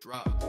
Drop.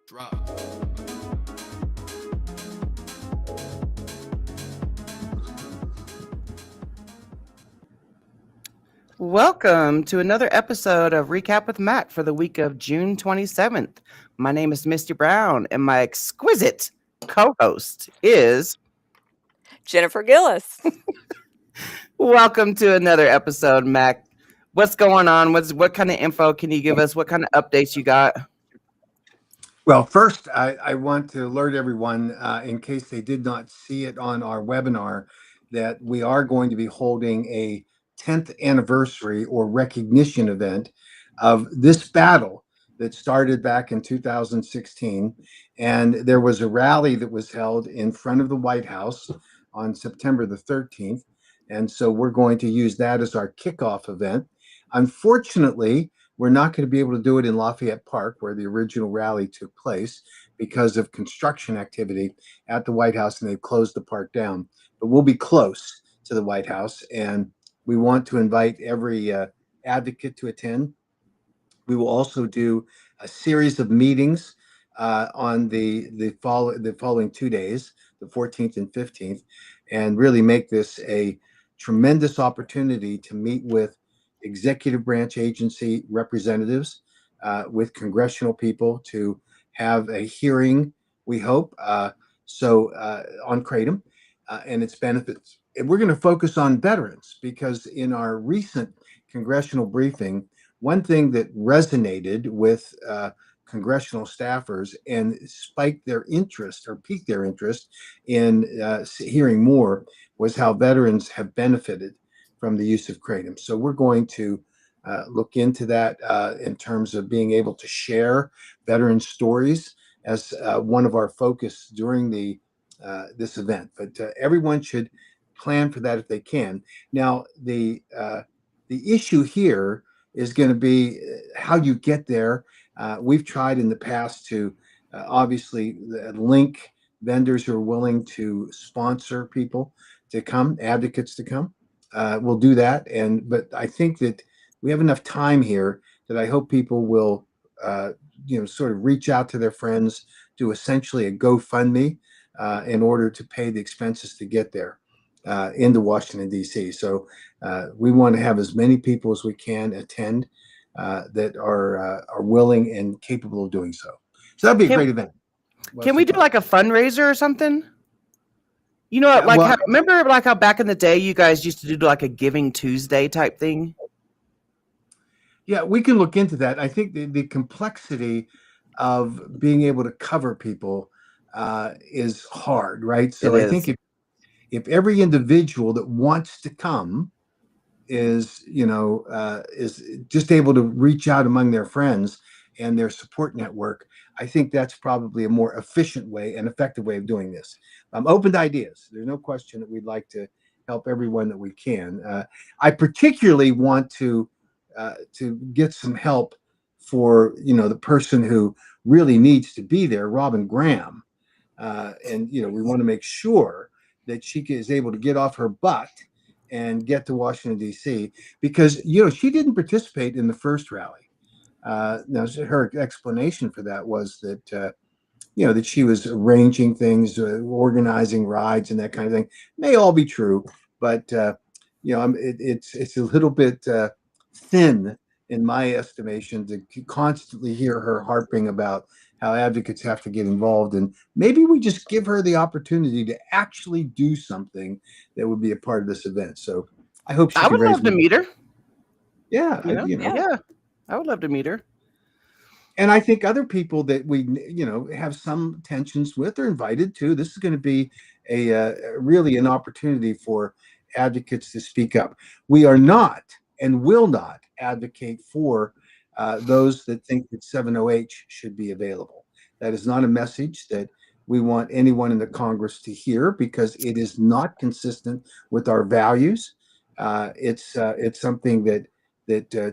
Drop. Welcome to another episode of Recap with Matt for the week of June 27th. My name is Misty Brown, and my exquisite co-host is Jennifer Gillis. Welcome to another episode, Mac. What's going on? What kind of info can you give us? What kind of updates you got? Well, first, I want to alert everyone, in case they did not see it on our webinar, that we are going to be holding a 10th anniversary or recognition event of this battle that started back in 2016. And there was a rally that was held in front of the White House on September the 13th. And so we're going to use that as our kickoff event. Unfortunately, we're not going to be able to do it in Lafayette Park, where the original rally took place, because of construction activity at the White House, and they've closed the park down. But we'll be close to the White House, and we want to invite every advocate to attend. We will also do a series of meetings on the following 2 days, the 14th and 15th, and really make this a tremendous opportunity to meet with executive branch agency representatives, with congressional people, to have a hearing, we hope, on Kratom and its benefits. And we're going to focus on veterans, because in our recent congressional briefing, one thing that resonated with congressional staffers and spiked their interest, or piqued their interest in hearing more, was how veterans have benefited from the use of Kratom. So we're going to look into that in terms of being able to share veteran stories as one of our focus during this event. But everyone should plan for that if they can. Now, the issue here is going to be how you get there. We've tried in the past to obviously link vendors who are willing to sponsor people to come, advocates to come. We'll do that, but I think that we have enough time here that I hope people will, sort of reach out to their friends, do essentially a GoFundMe in order to pay the expenses to get there into Washington, D.C. So we want to have as many people as we can attend that are willing and capable of doing so. So that'd be a great event. Can we do like a fundraiser or something? You know what? Yeah, Like, well, remember, like how back in the day you guys used to do like a Giving Tuesday type thing? yeah, we can look into that. I think the complexity of being able to cover people is hard, right? It So I think is. if every individual that wants to come is just able to reach out among their friends and their support network, I think that's probably a more efficient way and effective way of doing this. I'm open to ideas. There's no question that we'd like to help everyone that we can. I particularly want to get some help for the person who really needs to be there, Robin Graham, and we want to make sure that she is able to get off her butt and get to Washington D.C. because she didn't participate in the first rally. Now her explanation for that was that she was arranging things, organizing rides, and that kind of thing. May all be true, but it's a little bit thin in my estimation to constantly hear her harping about how advocates have to get involved, and maybe we just give her the opportunity to actually do something that would be a part of this event. So I hope she I can would raise love to money. meet her. Yeah, Yeah. Yeah, I would love to meet her. and I think other people that we have some tensions with are invited too. This is going to be really an opportunity for advocates to speak up. We are not and will not advocate for those that think that 70H should be available. That is not a message that we want anyone in the Congress to hear because it is not consistent with our values. It's something that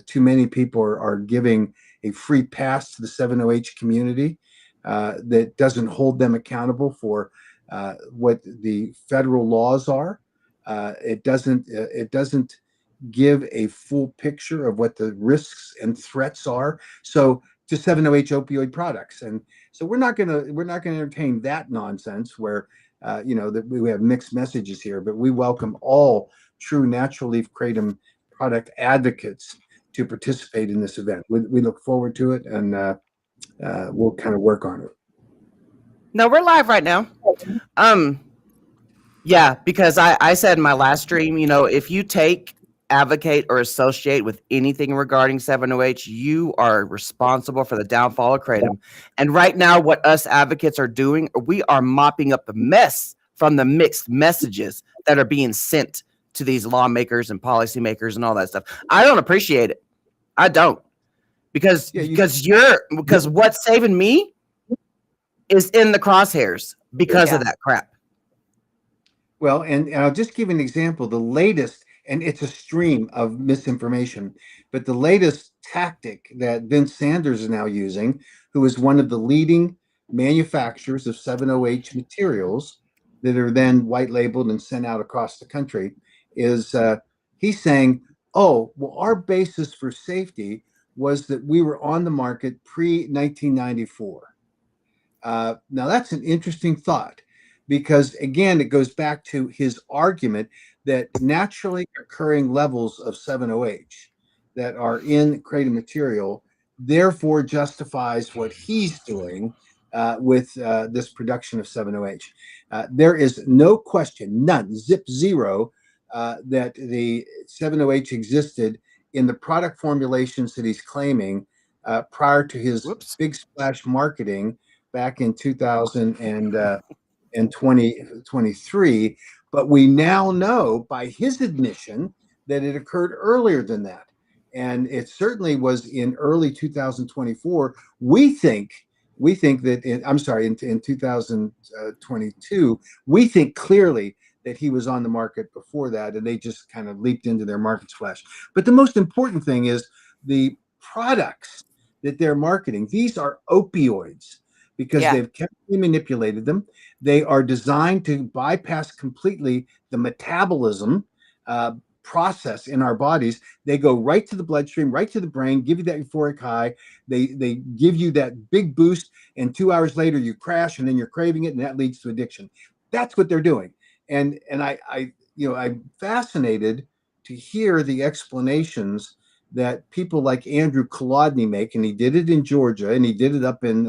too many people are giving a free pass to the 70H community that doesn't hold them accountable for what the federal laws are. It doesn't give a full picture of what the risks and threats are. So to 70H opioid products, and so we're not gonna entertain that nonsense where that we have mixed messages here. But we welcome all true natural leaf kratom product advocates to participate in this event. We look forward to it, and we'll kind of work on it. No, we're live right now. Yeah, because I said in my last stream, if you take, advocate, or associate with anything regarding 7OH, you are responsible for the downfall of kratom. And right now, what us advocates are doing, we are mopping up the mess from the mixed messages that are being sent to these lawmakers and policymakers and all that stuff. I don't appreciate it. I don't. Because what's saving me is in the crosshairs because of that crap. Well, and I'll just give an example. The latest, and it's a stream of misinformation, but the latest tactic that Vince Sanders is now using, who is one of the leading manufacturers of 7OH materials that are then white labeled and sent out across the country, is he's saying, oh, well, our basis for safety was that we were on the market pre-1994. Now, that's an interesting thought because, again, it goes back to his argument that naturally occurring levels of 7OH that are in kratom material therefore justifies what he's doing with this production of 7OH. There is no question, none, zip zero, that the 7OH existed in the product formulations that he's claiming prior to his big splash marketing back in 2023, but we now know by his admission that it occurred earlier than that, and it certainly was in early 2024. We think that in 2022, we think clearly that he was on the market before that, and they just kind of leaped into their market splash. But the most important thing is the products that they're marketing. These are opioids because they've chemically manipulated them. They are designed to bypass completely the metabolism process in our bodies. They go right to the bloodstream, right to the brain, give you that euphoric high. They give you that big boost, and 2 hours later you crash, and then you're craving it, and that leads to addiction. That's what they're doing. And I'm fascinated to hear the explanations that people like Andrew Kolodny make, and he did it in Georgia, and he did it up in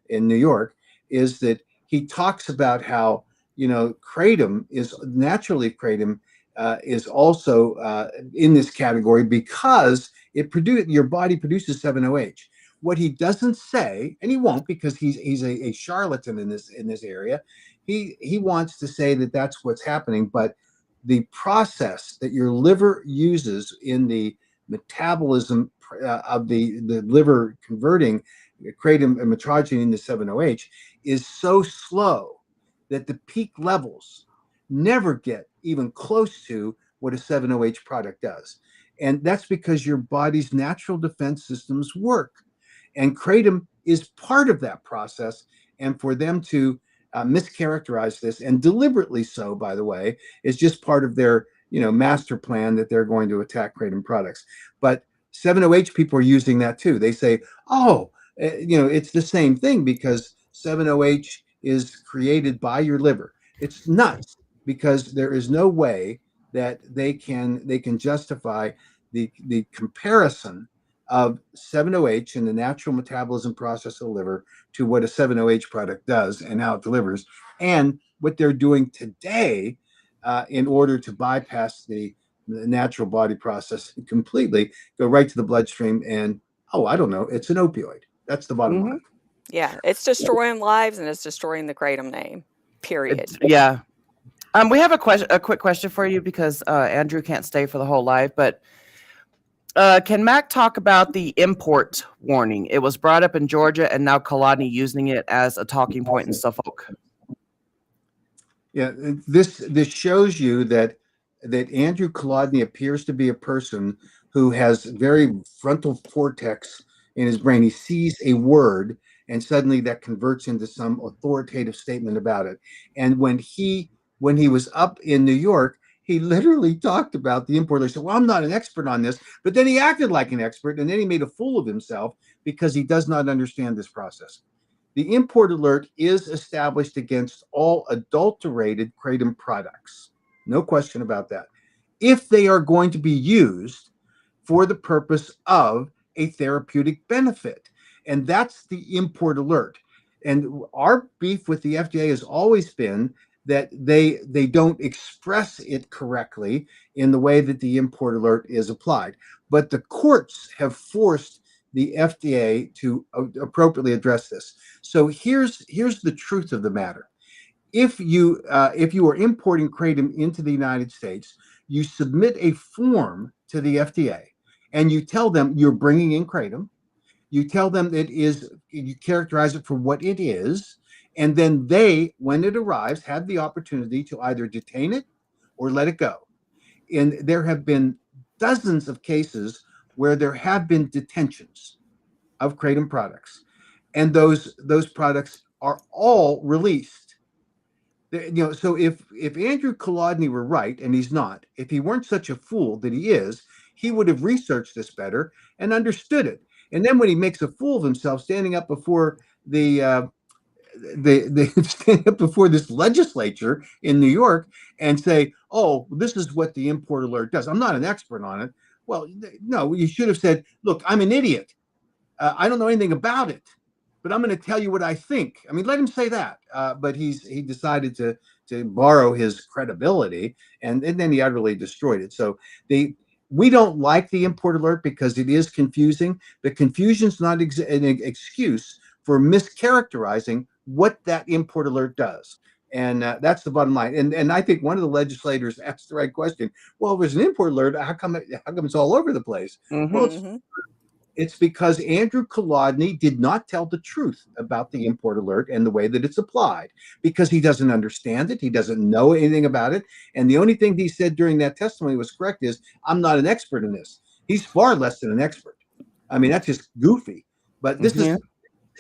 New York, is that he talks about how kratom is also in this category because your body produces 7-OH. What he doesn't say, and he won't because he's a charlatan in this area, he wants to say that that's what's happening, but the process that your liver uses in the metabolism of the liver converting kratom and metrogene into 7-OH is so slow that the peak levels never get even close to what a 7-OH product does. And that's because your body's natural defense systems work. And kratom is part of that process. And for them to mischaracterize this, and deliberately so, by the way, is just part of their master plan that they're going to attack kratom products. But 7-OH people are using that too. They say, oh, it's the same thing because 7-OH is created by your liver. It's nuts because there is no way that they can justify the comparison of 7-OH in the natural metabolism process of the liver to what a 7-OH product does and how it delivers, and what they're doing today in order to bypass the natural body process completely, go right to the bloodstream, and I don't know, it's an opioid. That's the bottom line. Yeah, it's destroying lives and it's destroying the kratom name. Period. Yeah. We have a quick question for you because Andrew can't stay for the whole live, but can Mac talk about the import warning? It was brought up in Georgia, and now Kolodny using it as a talking point in Suffolk. Yeah, this shows you that Andrew Kolodny appears to be a person who has very frontal cortex in his brain. He sees a word, and suddenly that converts into some authoritative statement about it. And when he was up in New York, he literally talked about the import alert. He said, well, I'm not an expert on this, but then he acted like an expert, and then he made a fool of himself because he does not understand this process. The import alert is established against all adulterated kratom products. No question about that. If they are going to be used for the purpose of a therapeutic benefit. And that's the import alert. And our beef with the FDA has always been that they don't express it correctly in the way that the import alert is applied. But the courts have forced the FDA to appropriately address this. So here's the truth of the matter. If you are importing kratom into the United States, you submit a form to the FDA, and you tell them you're bringing in kratom. You tell them you characterize it for what it is, and then they, when it arrives, have the opportunity to either detain it or let it go. And there have been dozens of cases where there have been detentions of kratom products, and those products are all released. So if Andrew Kolodny were right, and he's not, if he weren't such a fool that he is, he would have researched this better and understood it. And then when he makes a fool of himself, standing up before standing up before this legislature in New York and say, "Oh, this is what the import alert does." I'm not an expert on it. Well, no, you should have said, "Look, I'm an idiot. I don't know anything about it, but I'm going to tell you what I think." I mean, let him say that. But he decided to borrow his credibility, and then he utterly destroyed it. So we don't like the import alert because it is confusing. The confusion is not an excuse for mischaracterizing what that import alert does. And that's the bottom line. And I think one of the legislators asked the right question. Well, if there's an import alert, how come it's all over the place? Mm-hmm. Well, it's because Andrew Kolodny did not tell the truth about the import alert and the way that it's applied, because he doesn't understand it. He doesn't know anything about it. And the only thing he said during that testimony was correct is, I'm not an expert in this. He's far less than an expert. I mean, that's just goofy. But this is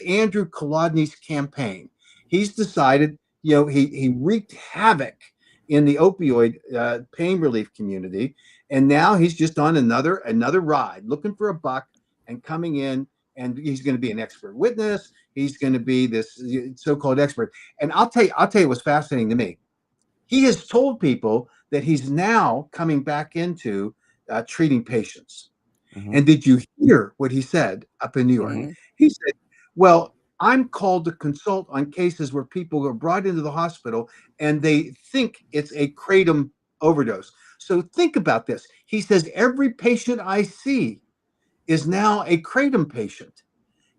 Andrew Kolodny's campaign. He's decided, he wreaked havoc in the opioid pain relief community. And now he's just on another ride, looking for a buck, and coming in, and he's going to be an expert witness. He's going to be this so-called expert. And I'll tell you what's fascinating to me. He has told people that he's now coming back into treating patients. Mm-hmm. And did you hear what he said up in New York? Mm-hmm. He said, well, I'm called to consult on cases where people are brought into the hospital and they think it's a kratom overdose. So think about this. He says every patient I see is now a kratom patient.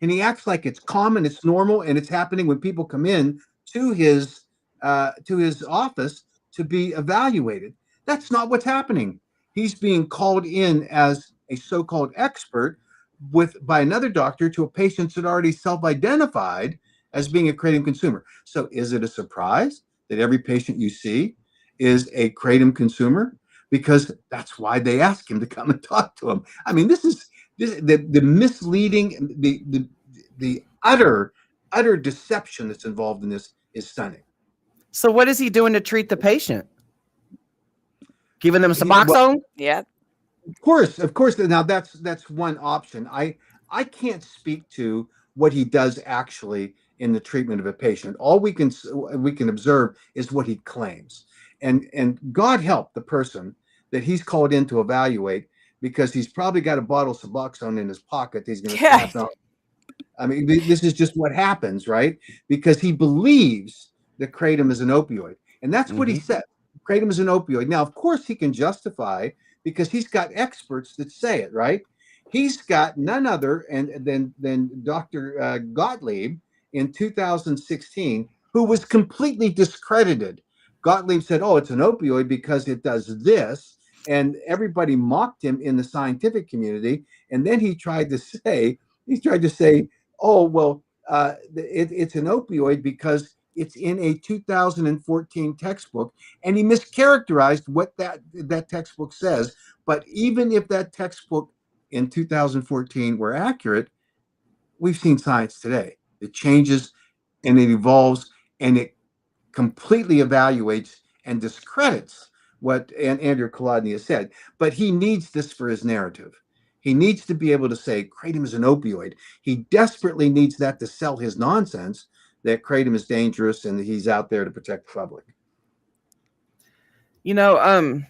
And he acts like it's common, it's normal, and it's happening when people come in to his office to be evaluated. That's not what's happening. He's being called in as a so-called expert by another doctor to a patient that already self-identified as being a kratom consumer. So is it a surprise that every patient you see is a kratom consumer? Because that's why they ask him to come and talk to him. I mean, the misleading, the utter deception that's involved in this is stunning. So what is he doing to treat the patient? Giving them Suboxone? Well, Yeah. of course. Now that's one option. I can't speak to what he does actually in the treatment of a patient. All we can observe is what he claims. And God help the person that he's called in to evaluate, because he's probably got a bottle of Suboxone in his pocket that he's going to pass out. I mean, this is just what happens, right? Because he believes that kratom is an opioid. And that's what he said. Kratom is an opioid. Now, of course, he can justify, because he's got experts that say it, right? He's got none other than Dr. Gottlieb in 2016, who was completely discredited. Gottlieb said, oh, it's an opioid because it does this. And everybody mocked him in the scientific community. And then he tried to say, oh, well, it's an opioid because it's in a 2014 textbook. And he mischaracterized what that textbook says. But even if that textbook in 2014 were accurate, we've seen science today. It changes and it evolves, and it completely evaluates and discredits what Andrew Kolodny has said. But he needs this for his narrative. He needs to be able to say kratom is an opioid. He desperately needs that to sell his nonsense that kratom is dangerous and that he's out there to protect the public. You know,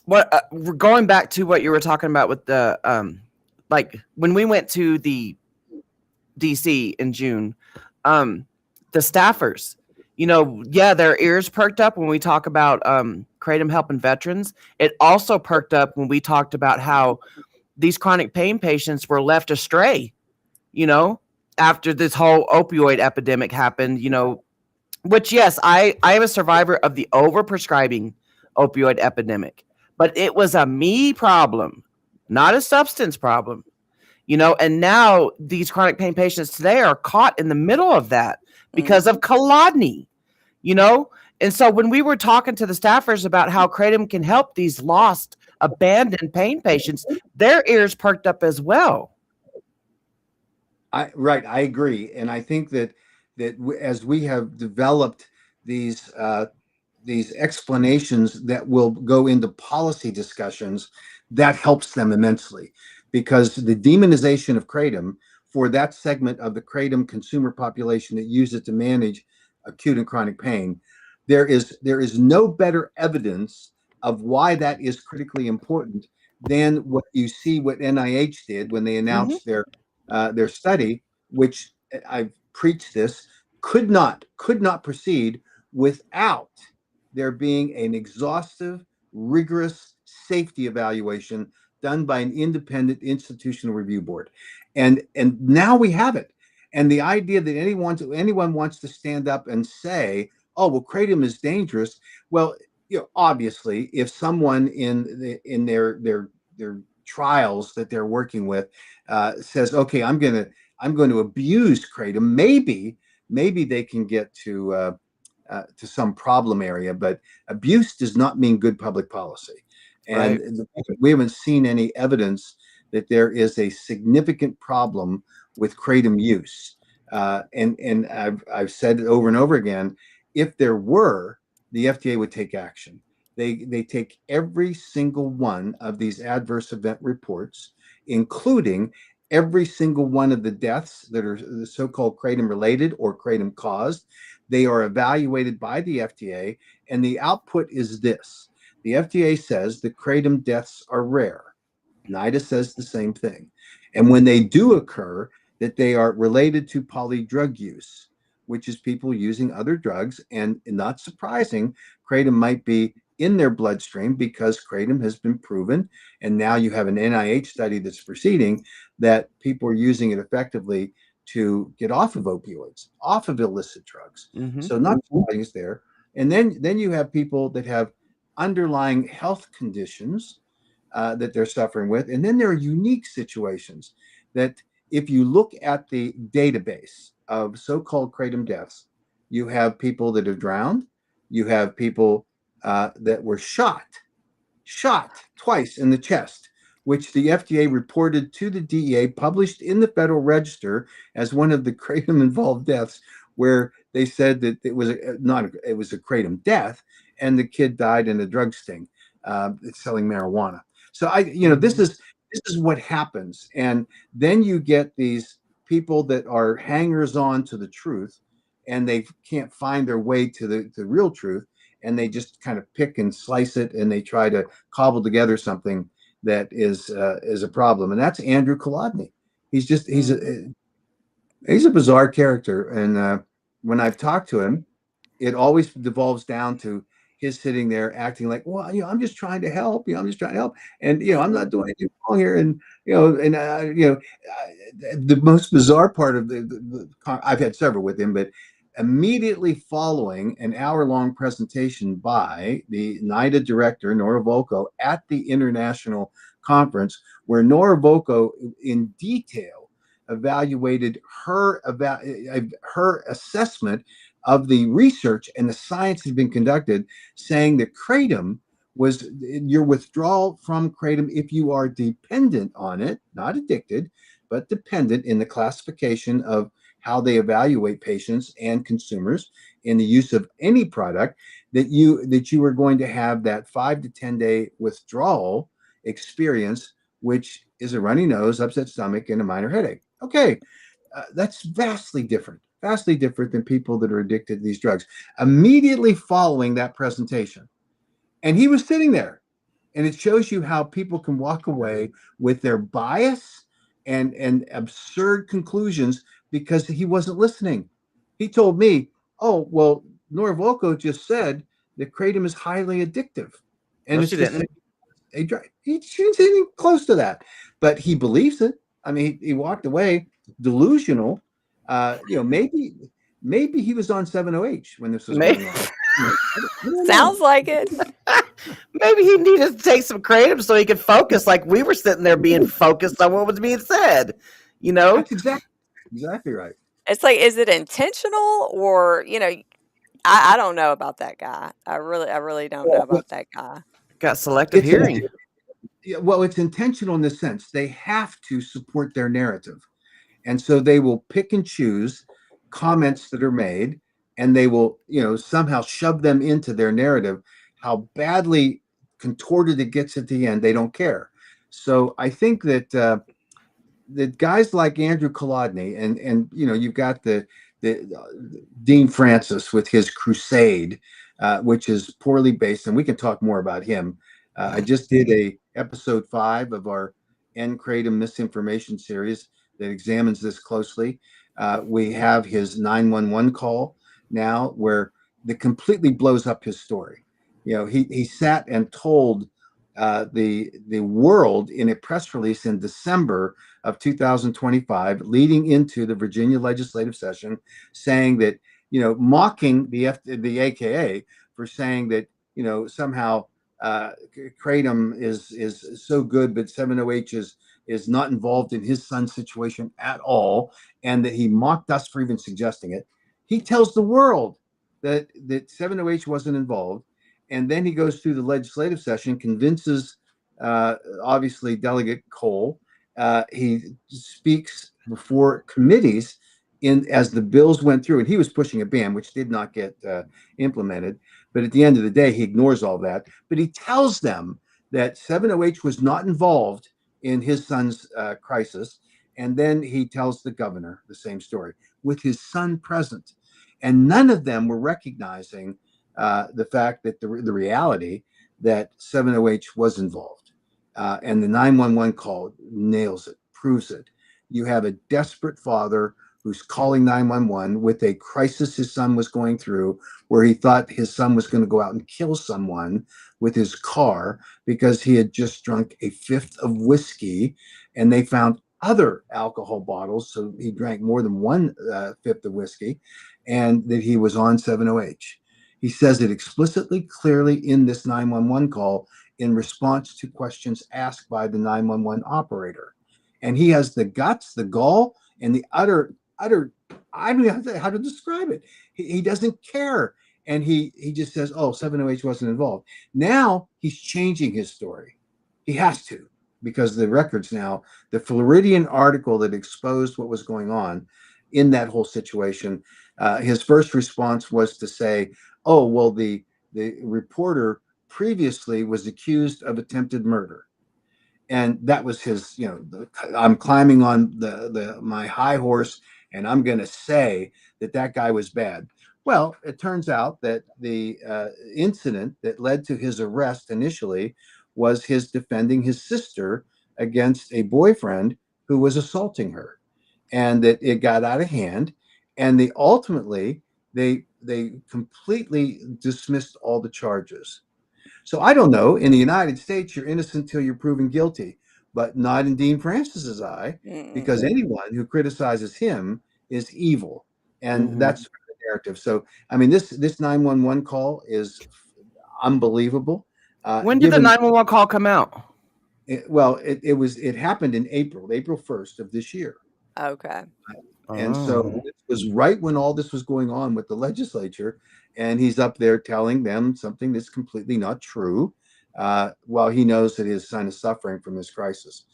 we're going back to what you were talking about with the like when we went to the DC in June, the staffers, you know, yeah, their ears perked up when we talk about kratom helping veterans. It also perked up when we talked about how these chronic pain patients were left astray, you know, after this whole opioid epidemic happened, you know, which, yes, I am a survivor of the overprescribing opioid epidemic, but it was a me problem, not a substance problem, you know, and now these chronic pain patients today are caught in the middle of that because of Kolodny, you know? And so when we were talking to the staffers about how kratom can help these lost, abandoned pain patients, their ears perked up as well. I agree. And I think that as we have developed these explanations that will go into policy discussions, that helps them immensely, because the demonization of kratom for that segment of the kratom consumer population that use it to manage acute and chronic pain, there is no better evidence of why that is critically important than what you see what NIH did when they announced their study, which I've preached this, could not proceed without there being an exhaustive, rigorous safety evaluation done by an independent institutional review board. And now we have it. And the idea that anyone wants to stand up and say, oh, well, kratom is dangerous. Well, you know, obviously, if someone in their trials that they're working with says, okay, I'm going to abuse kratom, maybe they can get to some problem area, but abuse does not mean good public policy. And we haven't seen any evidence that there is a significant problem with kratom use. And I've said it over and over again, if there were, the FDA would take action. They take every single one of these adverse event reports, including every single one of the deaths that are the so-called kratom related or kratom caused. They are evaluated by the FDA, and the output is this. The FDA says that kratom deaths are rare. NIDA says the same thing. And when they do occur, that they are related to polydrug use, which is people using other drugs. And not surprising, kratom might be in their bloodstream because kratom has been proven. And now you have an NIH study that's proceeding that people are using it effectively to get off of opioids, off of illicit drugs. Mhm. So not surprising it's there. And then you have people that have underlying health conditions that they're suffering with. And then there are unique situations that if you look at the database of so-called kratom deaths, you have people that have drowned, you have people that were shot twice in the chest, which the FDA reported to the DEA, published in the Federal Register as one of the kratom involved deaths, where they said that it was it was a kratom death, and the kid died in a drug sting, selling marijuana. So this is what happens, and then you get these people that are hangers on to the truth, and they can't find their way to the real truth, and they just kind of pick and slice it, and they try to cobble together something that is a problem. And that's Andrew Kolodny. He's a bizarre character, and when I've talked to him, it always devolves down to his sitting there acting like, well, I'm just trying to help. I'm just trying to help, and I'm not doing anything wrong here. And the most bizarre part of I've had several with him, but immediately following an hour-long presentation by the NIDA director, Nora Volkow, at the international conference, where Nora Volkow in detail evaluated her assessment of the research and the science had been conducted, saying that kratom was your withdrawal from kratom if you are dependent on it, not addicted, but dependent in the classification of how they evaluate patients and consumers in the use of any product, that you are going to have that 5 to 10 day withdrawal experience, which is a runny nose, upset stomach, and a minor headache. Okay, that's vastly different than people that are addicted to these drugs. Immediately following that presentation, and he was sitting there, and it shows you how people can walk away with their bias and absurd conclusions because he wasn't listening. He told me, "Oh, well, Nora Volkow just said that kratom is highly addictive," and No, it's she the didn't. he didn't even close to that, but he believes it. I mean, he walked away delusional. Maybe he was on 70H when this was Maybe, going on. I don't know. Sounds like it. maybe he needed to take some kratom so he could focus, like we were sitting there being focused on what was being said. That's exactly right. It's like, is it intentional or, I don't know about that guy. I really don't know about that guy. Got selective It's hearing. well, it's intentional in the sense they have to support their narrative, and so they will pick and choose comments that are made, and they will somehow shove them into their narrative. How badly contorted it gets at the end, they don't care. So I think that guys like Andrew Kolodny, and you've got the Dean Francis with his crusade, which is poorly based, and we can talk more about him. I just did a episode 5 of our End Kratom Misinformation series that examines this closely. We have his 911 call now, where that completely blows up his story. He sat and told the world in a press release in December of 2025, leading into the Virginia legislative session, saying that mocking the AKA for saying that somehow kratom is so good, but 70H is not involved in his son's situation at all, and that he mocked us for even suggesting it. He tells the world that 70H wasn't involved. And then he goes through the legislative session, convinces, obviously, Delegate Cole. He speaks before committees as the bills went through, and he was pushing a ban, which did not get implemented. But at the end of the day, he ignores all that. But he tells them that 70H was not involved in his son's crisis. And then he tells the governor the same story with his son present. And none of them were recognizing the fact that the reality that 70H was involved, and the 911 call nails it, proves it. you have a desperate father who's calling 911 with a crisis his son was going through, where he thought his son was going to go out and kill someone with his car because he had just drunk a fifth of whiskey, and they found other alcohol bottles, so he drank more than one fifth of whiskey, and that he was on 7-OH. He says it explicitly, clearly in this 911 call in response to questions asked by the 911 operator. And he has the guts, the gall, and the utter, I don't know how to describe it. He doesn't care. And he just says, oh, 7-OH wasn't involved. Now he's changing his story. He has to, because the records now, the Floridian article that exposed what was going on in that whole situation, his first response was to say, oh, well, the reporter previously was accused of attempted murder. And that was his, I'm climbing on my high horse, and I'm going to say that guy was bad. Well, it turns out that the incident that led to his arrest initially was his defending his sister against a boyfriend who was assaulting her, and that it got out of hand, and they ultimately completely dismissed all the charges. So I don't know. In the United States, you're innocent till you're proven guilty, but not in Dean Francis's eye, because anyone who criticizes him is evil, and that's the narrative. So, I mean, this 911 call is unbelievable. When did the 911 call come out? It happened in April 1st of this year. Okay. And so it was right when all this was going on with the legislature, and he's up there telling them something that's completely not true, while he knows that his son is suffering from this crisis.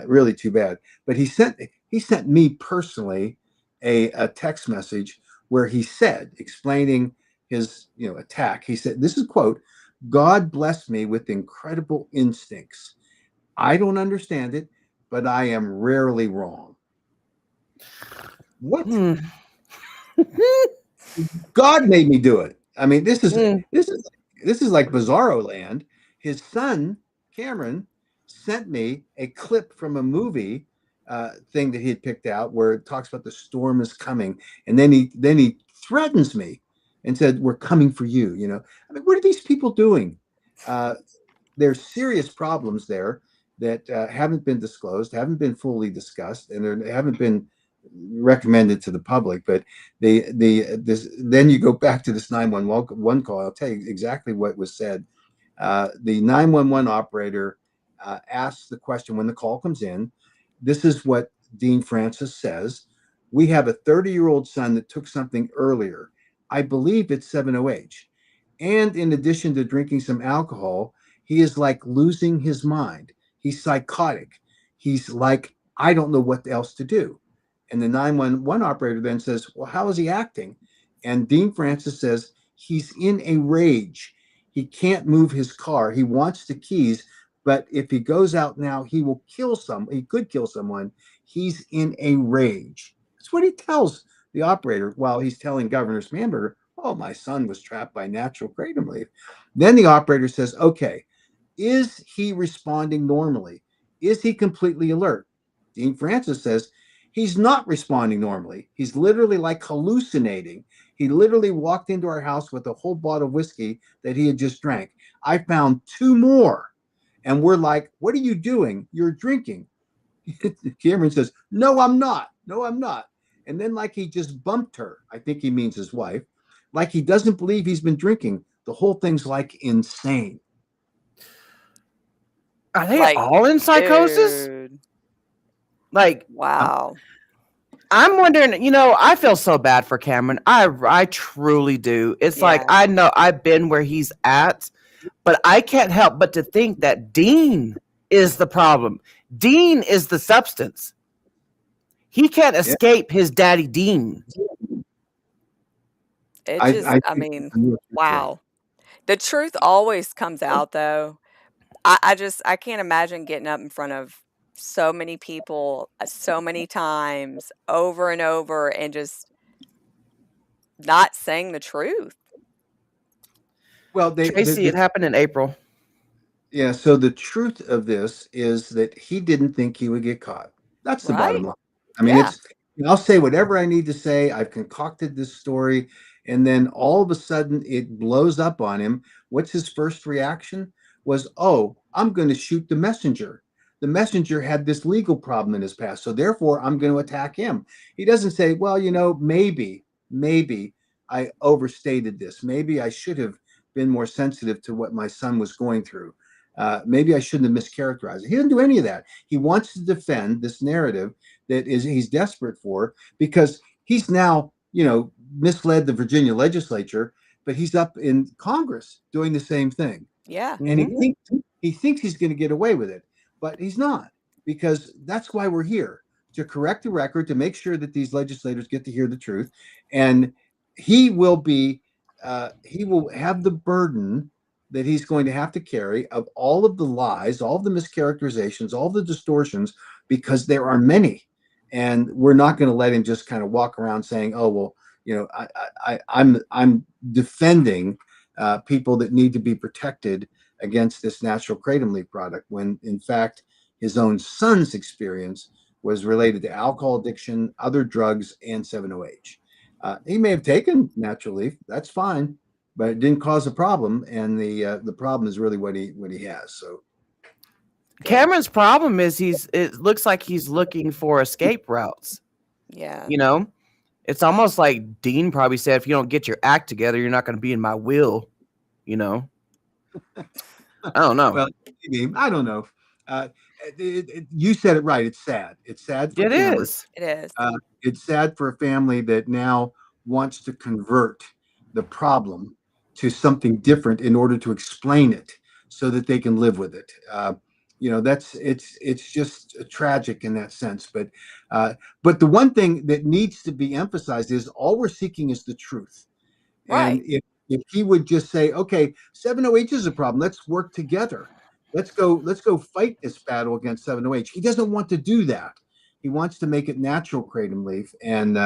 Really too bad. But he sent me personally a text message where he said, explaining his attack. He said, this is quote, "God blessed me with incredible instincts. I don't understand it, but I am rarely wrong." What? God made me do it. I mean, this is like Bizarro land. His son Cameron sent me a clip from a movie thing that he had picked out where it talks about the storm is coming, and then he threatens me and said, "We're coming for you." I mean, what are these people doing? There's serious problems there that haven't been disclosed, haven't been fully discussed, and they haven't been recommended to the public. But then you go back to this 911 call. I'll tell you exactly what was said. The 911 operator asks the question when the call comes in. This is what Dean Francis says: "We have a 30-year-old son that took something earlier. I believe it's 7-OH. And in addition to drinking some alcohol, he is like losing his mind. He's psychotic. He's like, I don't know what else to do." And the 911 operator then says, "Well, how is he acting?" And Dean Francis says, "He's in a rage. He can't move his car. He wants the keys, but if he goes out now, he could kill someone. He's in a rage." That's what he tells the operator while he's telling Governor Spanberger, "Oh, my son was trapped by natural kratom leaf." Then the operator says, "Okay, is he responding normally? Is he completely alert?" Dean Francis says, "He's not responding normally. He's literally like hallucinating. He literally walked into our house with a whole bottle of whiskey that he had just drank. I found 2 more. And we're like, 'What are you doing? You're drinking.'" Cameron says, "No, I'm not. No, I'm not." And then like he just bumped her. I think he means his wife. Like he doesn't believe he's been drinking. The whole thing's like insane. Are they all in psychosis? Dude. Like, wow. I'm wondering, I feel so bad for Cameron. I truly do. It's like, I know I've been where he's at, but I can't help but to think that Dean is the problem. Dean is the substance. He can't escape his daddy Dean. It just, I mean, wow. The truth always comes out, though. I can't imagine getting up in front of so many people so many times over and over and just not saying the truth. Well, Tracy, it happened in April. Yeah. So the truth of this is that he didn't think he would get caught. That's the bottom line. I mean, Yeah. it's, I'll say whatever I need to say. I've concocted this story, and then all of a sudden it blows up on him. What's his first reaction? Was, oh, I'm going to shoot the messenger. The messenger had this legal problem in his past, so therefore I'm going to attack him. He doesn't say, well, maybe I overstated this. Maybe I should have been more sensitive to what my son was going through. Maybe I shouldn't have mischaracterized it. He didn't do any of that. He wants to defend this narrative that is he's desperate for, because he's now, misled the Virginia legislature, but he's up in Congress doing the same thing. Yeah. And Mhm. he thinks he's going to get away with it, but he's not, because that's why we're here, to correct the record, to make sure that these legislators get to hear the truth. And he will he will have the burden that he's going to have to carry of all of the lies, all of the mischaracterizations, all the distortions, because there are many. And we're not going to let him just kind of walk around saying, "Oh, well, I'm defending people that need to be protected against this natural kratom leaf product," when in fact his own son's experience was related to alcohol addiction, other drugs, and 7-OH. He may have taken natural leaf, that's fine, but it didn't cause a problem, and the problem is really what he has. So Cameron's problem is it looks like he's looking for escape routes. Yeah. You know, it's almost like Dean probably said, if you don't get your act together, you're not going to be in my will. You know, I don't know. well, I don't know. You said it right. It's sad. It's sad for It Cameron. is. It is. It's sad for a family that now wants to convert the problem to something different in order to explain it so that they can live with it. It's just tragic in that sense. But the one thing that needs to be emphasized is all we're seeking is the truth. And Right. if he would just say, okay, 7-OH is a problem, let's work together. Let's go fight this battle against 7-OH. He doesn't want to do that. He wants to make it natural kratom leaf, and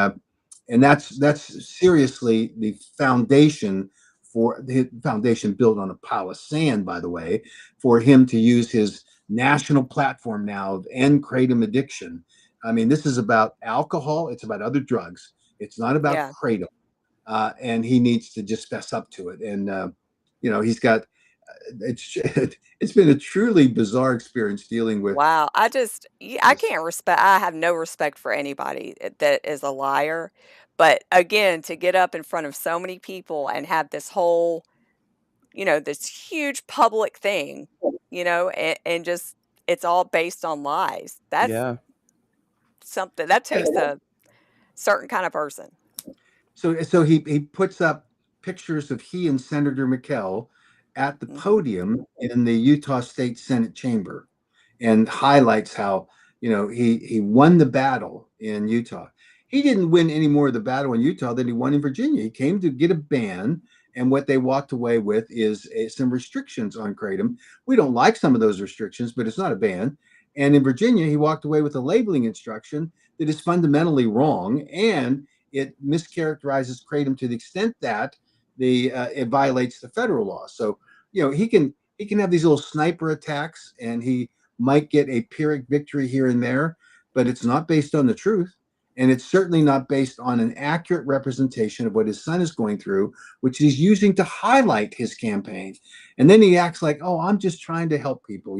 that's seriously the foundation for the foundation built on a pile of sand, by the way, for him to use his national platform now of end kratom addiction. I mean, this is about alcohol. It's about other drugs. It's not about Yeah. kratom. And he needs to just fess up to it. And he's got it's been a truly bizarre experience dealing with. Wow. I can't respect, I have no respect for anybody that is a liar. But again, to get up in front of so many people and have this whole, this huge public thing, and just it's all based on lies. That's Yeah. something that takes a certain kind of person. So he puts up pictures of he and Senator McKell at the Mhm. podium in the Utah State Senate chamber, and highlights how he won the battle in Utah. He didn't win any more of the battle in Utah than he won in Virginia. He came to get a ban, and what they walked away with is some restrictions on kratom. We don't like some of those restrictions, but it's not a ban. And in Virginia, he walked away with a labeling instruction that is fundamentally wrong, and it mischaracterizes kratom to the extent that it violates the federal law. So he can have these little sniper attacks, and he might get a Pyrrhic victory here and there, but it's not based on the truth. And it's certainly not based on an accurate representation of what his son is going through, which he's using to highlight his campaign. And then he acts like, oh, I'm just trying to help people,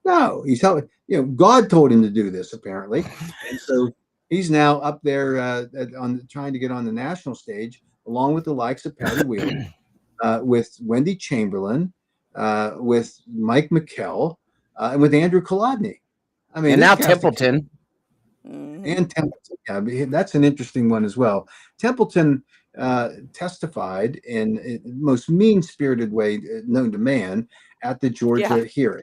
No, he's helping, God told him to do this, apparently. And so he's now up there on trying to get on the national stage, along with the likes of Patty Wheeler, with Wendy Chamberlain, with Mike McKell, and with Andrew Kolodny. I mean, And this now cast of Templeton. and Templeton. Yeah, that's an interesting one as well. Templeton testified in the most mean-spirited way known to man at the Georgia Yeah. hearing.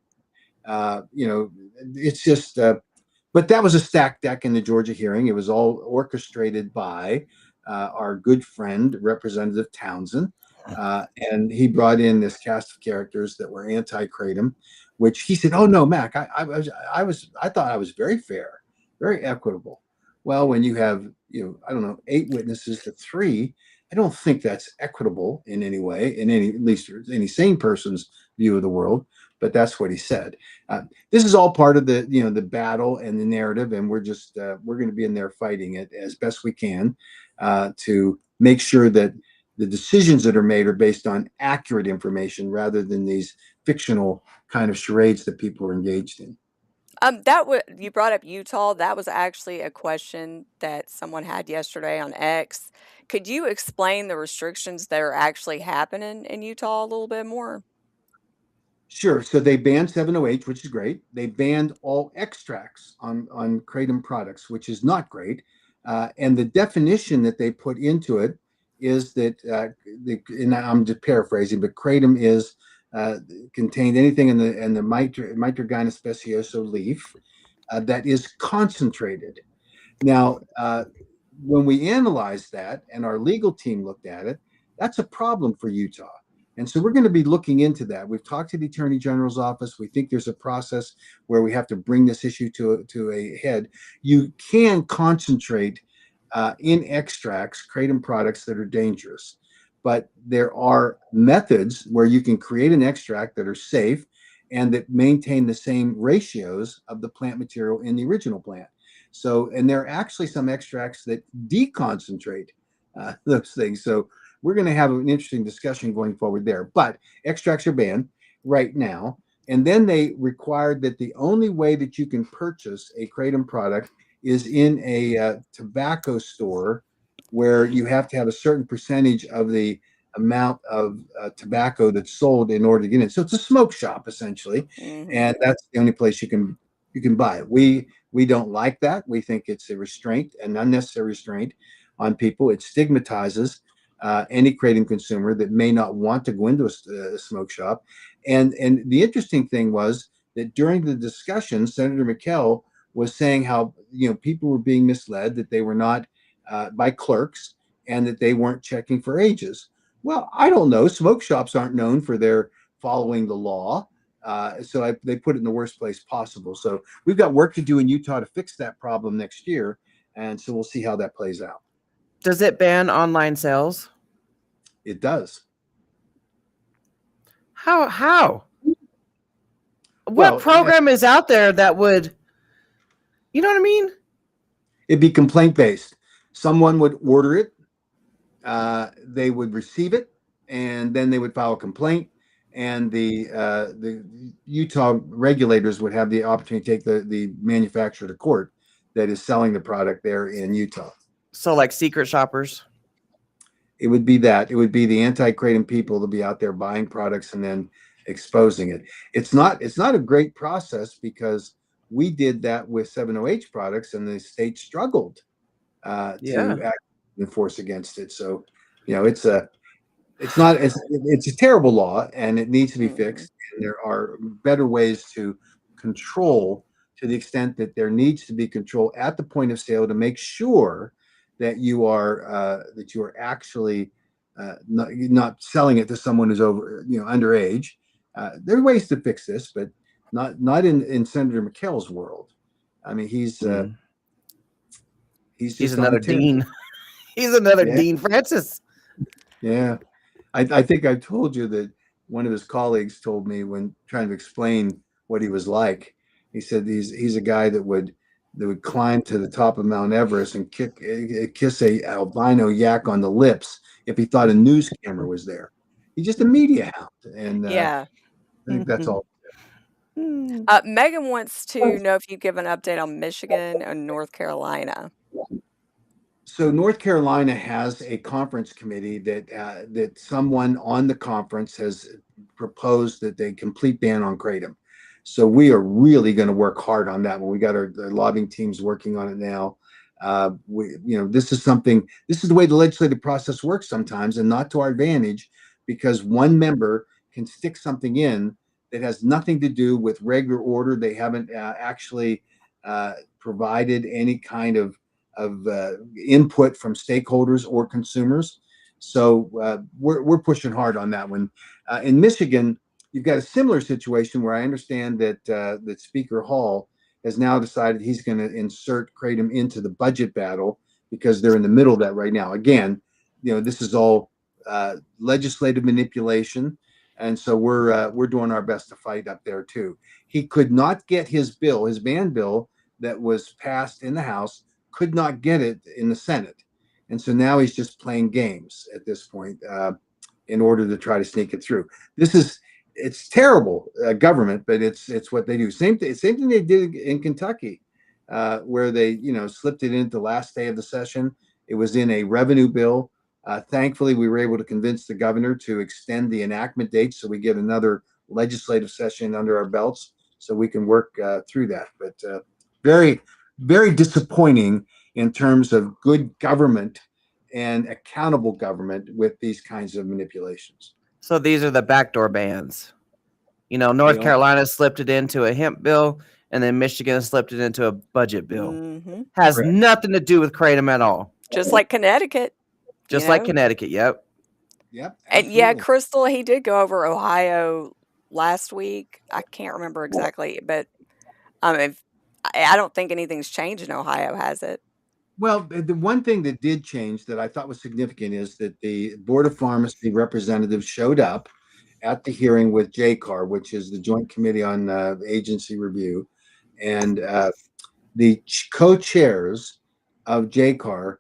It's just, but that was a stacked deck in the Georgia hearing. It was all orchestrated by our good friend, Representative Townsend. And he brought in this cast of characters that were anti-kratom, which he said, "Oh no, Mac, I thought I was very fair, very equitable." Well, when you have, I don't know, 8 witnesses to 3, I don't think that's equitable in any way, at least any sane person's view of the world. but that's what he said. This is all part of the the battle and the narrative, and we're just we're going to be in there fighting it as best we can to make sure that the decisions that are made are based on accurate information rather than these fictional kind of charades that people are engaged in. That would you brought up Utah. That was actually a question that someone had yesterday on X. Could you explain the restrictions that are actually happening in Utah a little bit more? Sure. So they banned 7-OH, which is great. They banned all extracts on kratom products, which is not great. And the definition that they put into it is that, and I'm just paraphrasing, but kratom is contained anything in the Mitragyna speciosa leaf that is concentrated. Now, when we analyzed that and our legal team looked at it, that's a problem for Utah. And so we're going to be looking into that. We've talked to the Attorney General's office. We think there's a process where we have to bring this issue to a head. You can concentrate in extracts, kratom products that are dangerous, but there are methods where you can create an extract that are safe and that maintain the same ratios of the plant material in the original plant. So, and there are actually some extracts that deconcentrate those things. So we're going to have an interesting discussion going forward there. But extracts are banned right now. And then they required that the only way that you can purchase a kratom product is in a tobacco store where you have to have a certain percentage of the amount of tobacco that's sold in order to get in. So it's a smoke shop essentially, and that's the only place you can buy it. We don't like that. We think it's a restraint, an unnecessary restraint on people. It stigmatizes any kratom consumer that may not want to go into a smoke shop. And the interesting thing was that during the discussion, Senator McKell was saying how people were being misled, that they were not by clerks and that they weren't checking for ages. Well, I don't know. Smoke shops aren't known for their following the law. So they put it in the worst place possible. So we've got work to do in Utah to fix that problem next year. And so we'll see how that plays out. Does it ban online sales? It does. How? What Well, program is out there that would, you know what I mean? It'd be complaint based. Someone would order it, they would receive it, and then they would file a complaint. And the Utah regulators would have the opportunity to take the manufacturer to court that is selling the product there in Utah. So like secret shoppers? It would be that. It would be the anti-kratom people to be out there buying products and then exposing it. It's not a great process because we did that with 7-OH products and the state struggled to enforce against it. So, it's a terrible law and it needs to be fixed. And there are better ways to control, to the extent that there needs to be control at the point of sale to make sure that you are actually not selling it to someone who's over underage. There are ways to fix this, but not in Senator McKell's world. I mean, he's another dean. He's another Dean Francis. Yeah, I think I told you that one of his colleagues told me when trying to explain what he was like. He said he's a guy that would climb to the top of Mount Everest and kiss a albino yak on the lips if he thought a news camera was there. He's just a media hound, and I think that's all. Megan wants to know if you give an update on Michigan and North Carolina. So North Carolina has a conference committee that someone on the conference has proposed that they complete ban on kratom. So we are really going to work hard on that one. We got our lobbying teams working on it now. This is the way the legislative process works sometimes, and not to our advantage, because one member can stick something in that has nothing to do with regular order. They haven't actually provided any kind of input from stakeholders or consumers. So we're pushing hard on that one. In Michigan, you've got a similar situation where I understand that Speaker Hall has now decided he's going to insert kratom into the budget battle because they're in the middle of that right now. Again, this is all legislative manipulation, And so we're doing our best to fight up there too. He could not get his bill, his ban bill that was passed in the House, could not get it in the Senate, and so now he's just playing games at this point in order to try to sneak it through. It's terrible government, but it's what they do. Same thing they did in Kentucky, where they slipped it into the last day of the session. It was in a revenue bill. Thankfully, we were able to convince the governor to extend the enactment date so we get another legislative session under our belts so we can work through that. But very, very disappointing in terms of good government and accountable government with these kinds of manipulations. So these are the backdoor bans. North Carolina slipped it into a hemp bill, and then Michigan slipped it into a budget bill. Mm-hmm. Has Correct. nothing to do with Kratom at all. Just like Connecticut. Just like Connecticut, yep. Yep. And yeah, absolutely. Crystal, he did go over Ohio last week. I can't remember exactly, but I don't think anything's changed in Ohio, has it? Well, the one thing that did change that I thought was significant is that the Board of Pharmacy representatives showed up at the hearing with JCAR, which is the Joint Committee on Agency Review, and the co-chairs of JCAR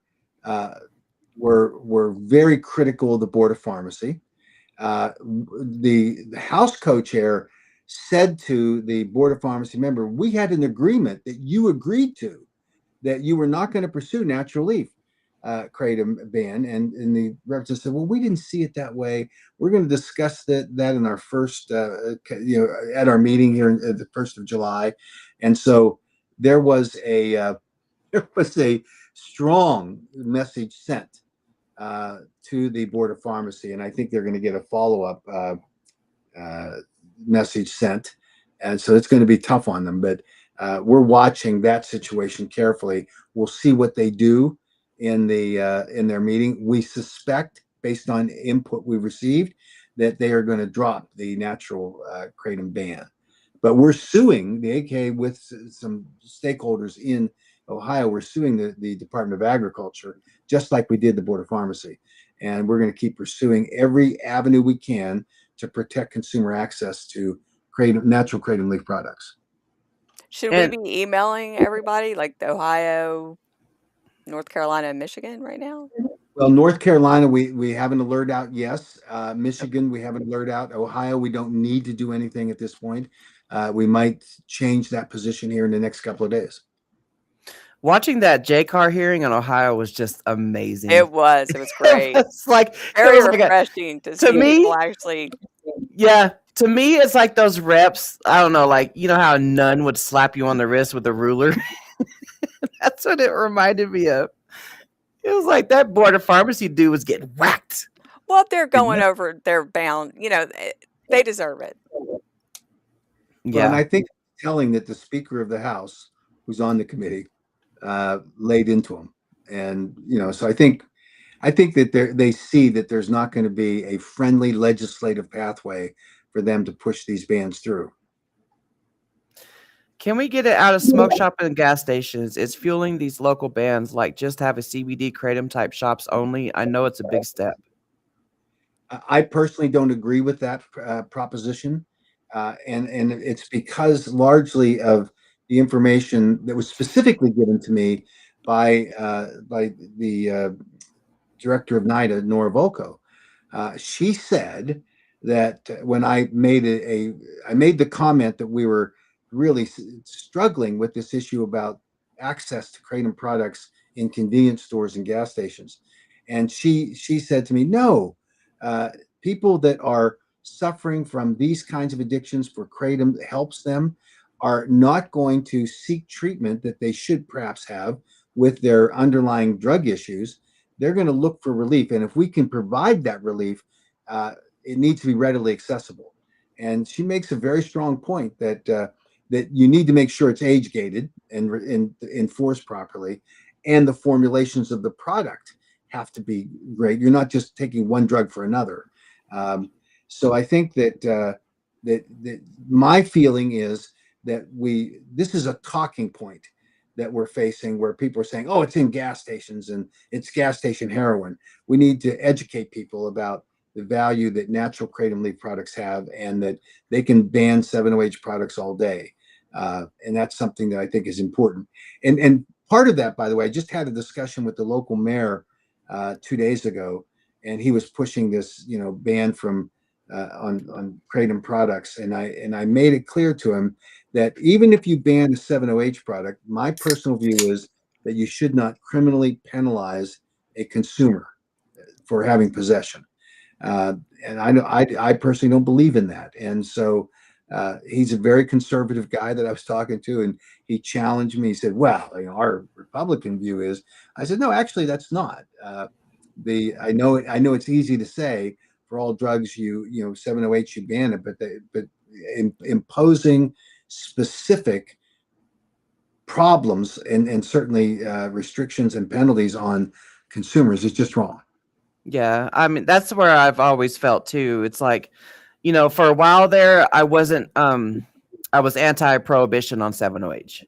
were very critical of the Board of Pharmacy. The House co-chair said to the Board of Pharmacy member, "We had an agreement that you agreed to, that you were not going to pursue natural leaf kratom ban." And the representative said, "Well, we didn't see it that way. We're going to discuss that in our first, at our meeting here at the 1st of July." And so there was a strong message sent to the Board of Pharmacy, and I think they're going to get a follow-up message sent, and so it's going to be tough on them. But we're watching that situation carefully. We'll see what they do in their meeting. We suspect, based on input we've received, that they are going to drop the natural kratom ban. But we're suing the AK with some stakeholders in Ohio. We're suing the Department of Agriculture, just like we did the Board of Pharmacy. And we're going to keep pursuing every avenue we can to protect consumer access to natural kratom leaf products. Should we be emailing everybody, like the Ohio, North Carolina, and Michigan right now? Well, North Carolina, we have an alert out, yes. Michigan, we have an alert out. Ohio, we don't need to do anything at this point. We might change that position here in the next couple of days. Watching that JCAR hearing in Ohio was just amazing. It was great. It's like very refreshing to see people actually. Yeah, to me, it's like those reps. I don't know, like how a nun would slap you on the wrist with a ruler. That's what it reminded me of. It was like that Board of Pharmacy dude was getting whacked. Well, if they're going over, they're bound. They deserve it. Yeah, well, and I think it's telling that the Speaker of the House, who's on the committee, laid into him, and so I think that they see that there's not going to be a friendly legislative pathway for them to push these bans through. Can we get it out of smoke shop and gas stations? It's fueling these local bans, like just have a CBD kratom type shops only. I know it's a big step. I personally don't agree with that proposition, and it's because largely of the information that was specifically given to me by the director of NIDA, Nora Volko. She said that when I made the comment that we were really struggling with this issue about access to kratom products in convenience stores and gas stations, and she said to me, "No, people that are suffering from these kinds of addictions for kratom helps them are not going to seek treatment that they should perhaps have with their underlying drug issues. They're going to look for relief, and if we can provide that relief, it needs to be readily accessible." And she makes a very strong point that you need to make sure it's age gated and enforced properly, and the formulations of the product have to be great. You're not just taking one drug for another. So I think that my feeling is that this is a talking point that we're facing, where people are saying, "Oh, it's in gas stations and it's gas station heroin." We need to educate people about the value that natural kratom leaf products have, and that they can ban 7-OH products all day. And that's something that I think is important. And part of that, by the way, I just had a discussion with the local mayor 2 days ago, and he was pushing this, ban from on kratom products, and I made it clear to him that even if you ban a 7-OH product, my personal view is that you should not criminally penalize a consumer for having possession. And I personally don't believe in that. And so he's a very conservative guy that I was talking to, and he challenged me. He said, "Well, our Republican view is." I said, "No, actually, that's not. I know it's easy to say for all drugs, 7-OH, you ban it, but imposing specific problems and certainly restrictions and penalties on consumers is just wrong." Yeah, I mean that's where I've always felt too. It's like, for a while there, I wasn't I was anti-prohibition on 7-OH,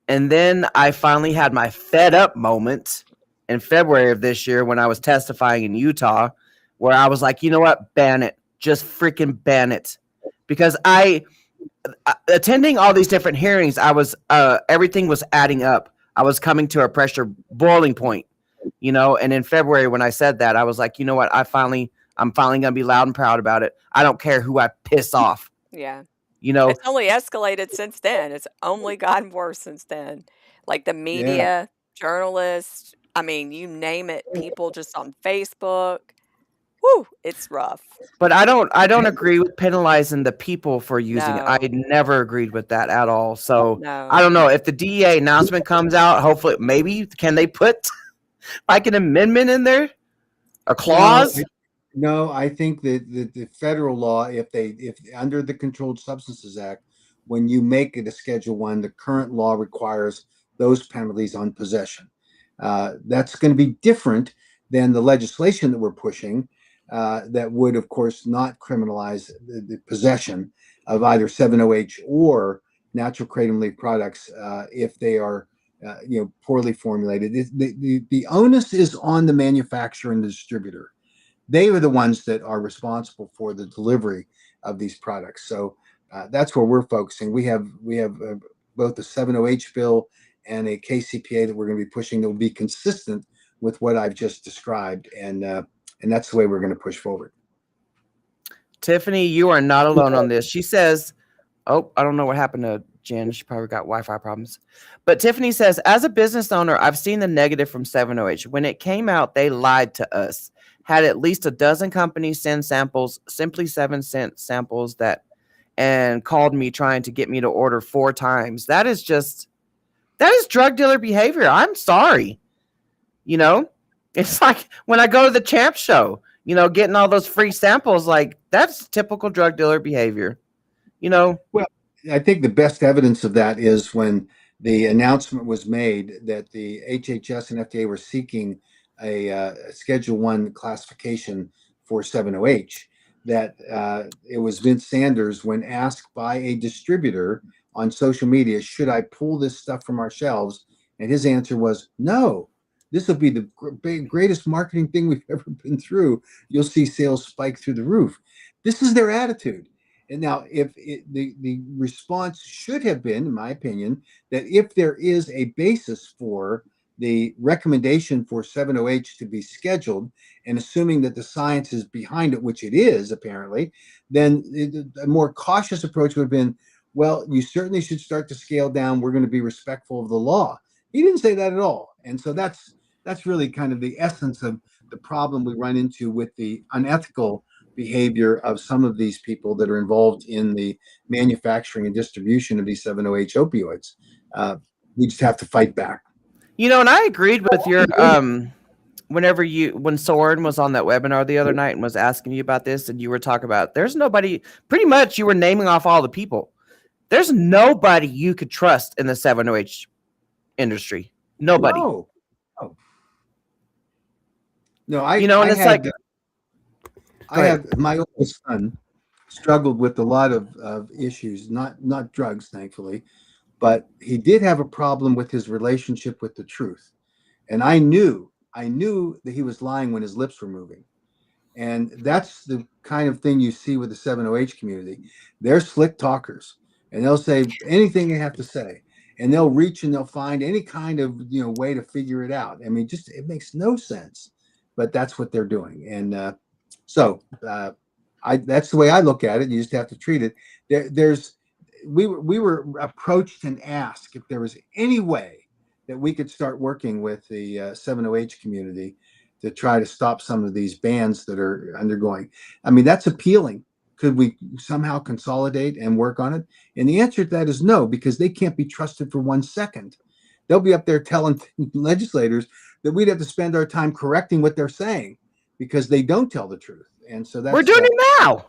and then I finally had my fed up moment in February of this year when I was testifying in Utah, where I was like, you know what, ban it, just freaking ban it, because attending all these different hearings, I was everything was adding up. I was coming to a pressure boiling point. And in February when I said that, I was like, you know what, I'm finally gonna be loud and proud about it. I don't care who I piss off. Yeah. You know, It's only escalated since then. It's only gotten worse since then. Like the Yeah. media, journalists, I mean, you name it, people just on Facebook. Whoo, it's rough. but I don't agree with penalizing the people for using it. I No, never agreed with that at all. So I no. don't know if the DEA announcement comes out. Hopefully, maybe can they put like an amendment in there, a No, clause? no, I think that the federal law, if under the Controlled Substances Act, when you make it a Schedule 1, the current law requires those penalties on possession. That's going to be different than the legislation that we're pushing, that would, of course, not criminalize the possession of either 7-OH or natural kratom leaf products if they are, poorly formulated. The onus is on the manufacturer and the distributor. They are the ones that are responsible for the delivery of these products. So that's where we're focusing. We have both a 7-OH bill and a KCPA that we're going to be pushing that will be consistent with what I've just described, and that's the way we're going to push forward. Tiffany, you are not alone on this. She says, "Oh, I don't know what happened to Jen. She probably got Wi-Fi problems." But Tiffany says, "As a business owner, I've seen the negative from 7-OH. When it came out, they lied to us. Had at least a dozen companies send samples, Simply 7 cent samples and called me trying to get me to order 4 times. That is drug dealer behavior. I'm sorry. It's like when I go to the Champ show, getting all those free samples, like that's typical drug dealer behavior. Well, I think the best evidence of that is when the announcement was made that the HHS and FDA were seeking a Schedule 1 classification for 7-OH, that it was Vince Sanders, when asked by a distributor on social media, should I pull this stuff from our shelves? And his answer was, no, this will be the greatest marketing thing we've ever been through. You'll see sales spike through the roof. This is their attitude. And now, the response should have been, in my opinion, that if there is a basis for the recommendation for 7-OH to be scheduled, and assuming that the science is behind it, which it is apparently, then a more cautious approach would have been, well, you certainly should start to scale down. We're going to be respectful of the law. He didn't say that at all. And so that's really kind of the essence of the problem we run into with the unethical behavior of some of these people that are involved in the manufacturing and distribution of these 7-OH opioids. We just have to fight back. And I agreed with your when Soren was on that webinar the other night and was asking you about this, and you were talking about there's nobody, pretty much you were naming off all the people. There's nobody you could trust in the 7-OH industry. Nobody. No, I had my oldest son struggled with a lot of issues, not drugs, thankfully, but he did have a problem with his relationship with the truth. And I knew that he was lying when his lips were moving. And that's the kind of thing you see with the 7OH community. They're slick talkers, and they'll say anything they have to say, and they'll reach and they'll find any kind of way to figure it out. I mean, just it makes no sense, but that's what they're doing. And so that's the way I look at it. You just have to treat it. We were approached and asked if there was any way that we could start working with the 7OH community to try to stop some of these bans that are undergoing. I mean, that's appealing. Could we somehow consolidate and work on it? And the answer to that is no, because they can't be trusted for 1 second. They'll be up there telling legislators that we'd have to spend our time correcting what they're saying because they don't tell the truth. And so that's We're doing it now.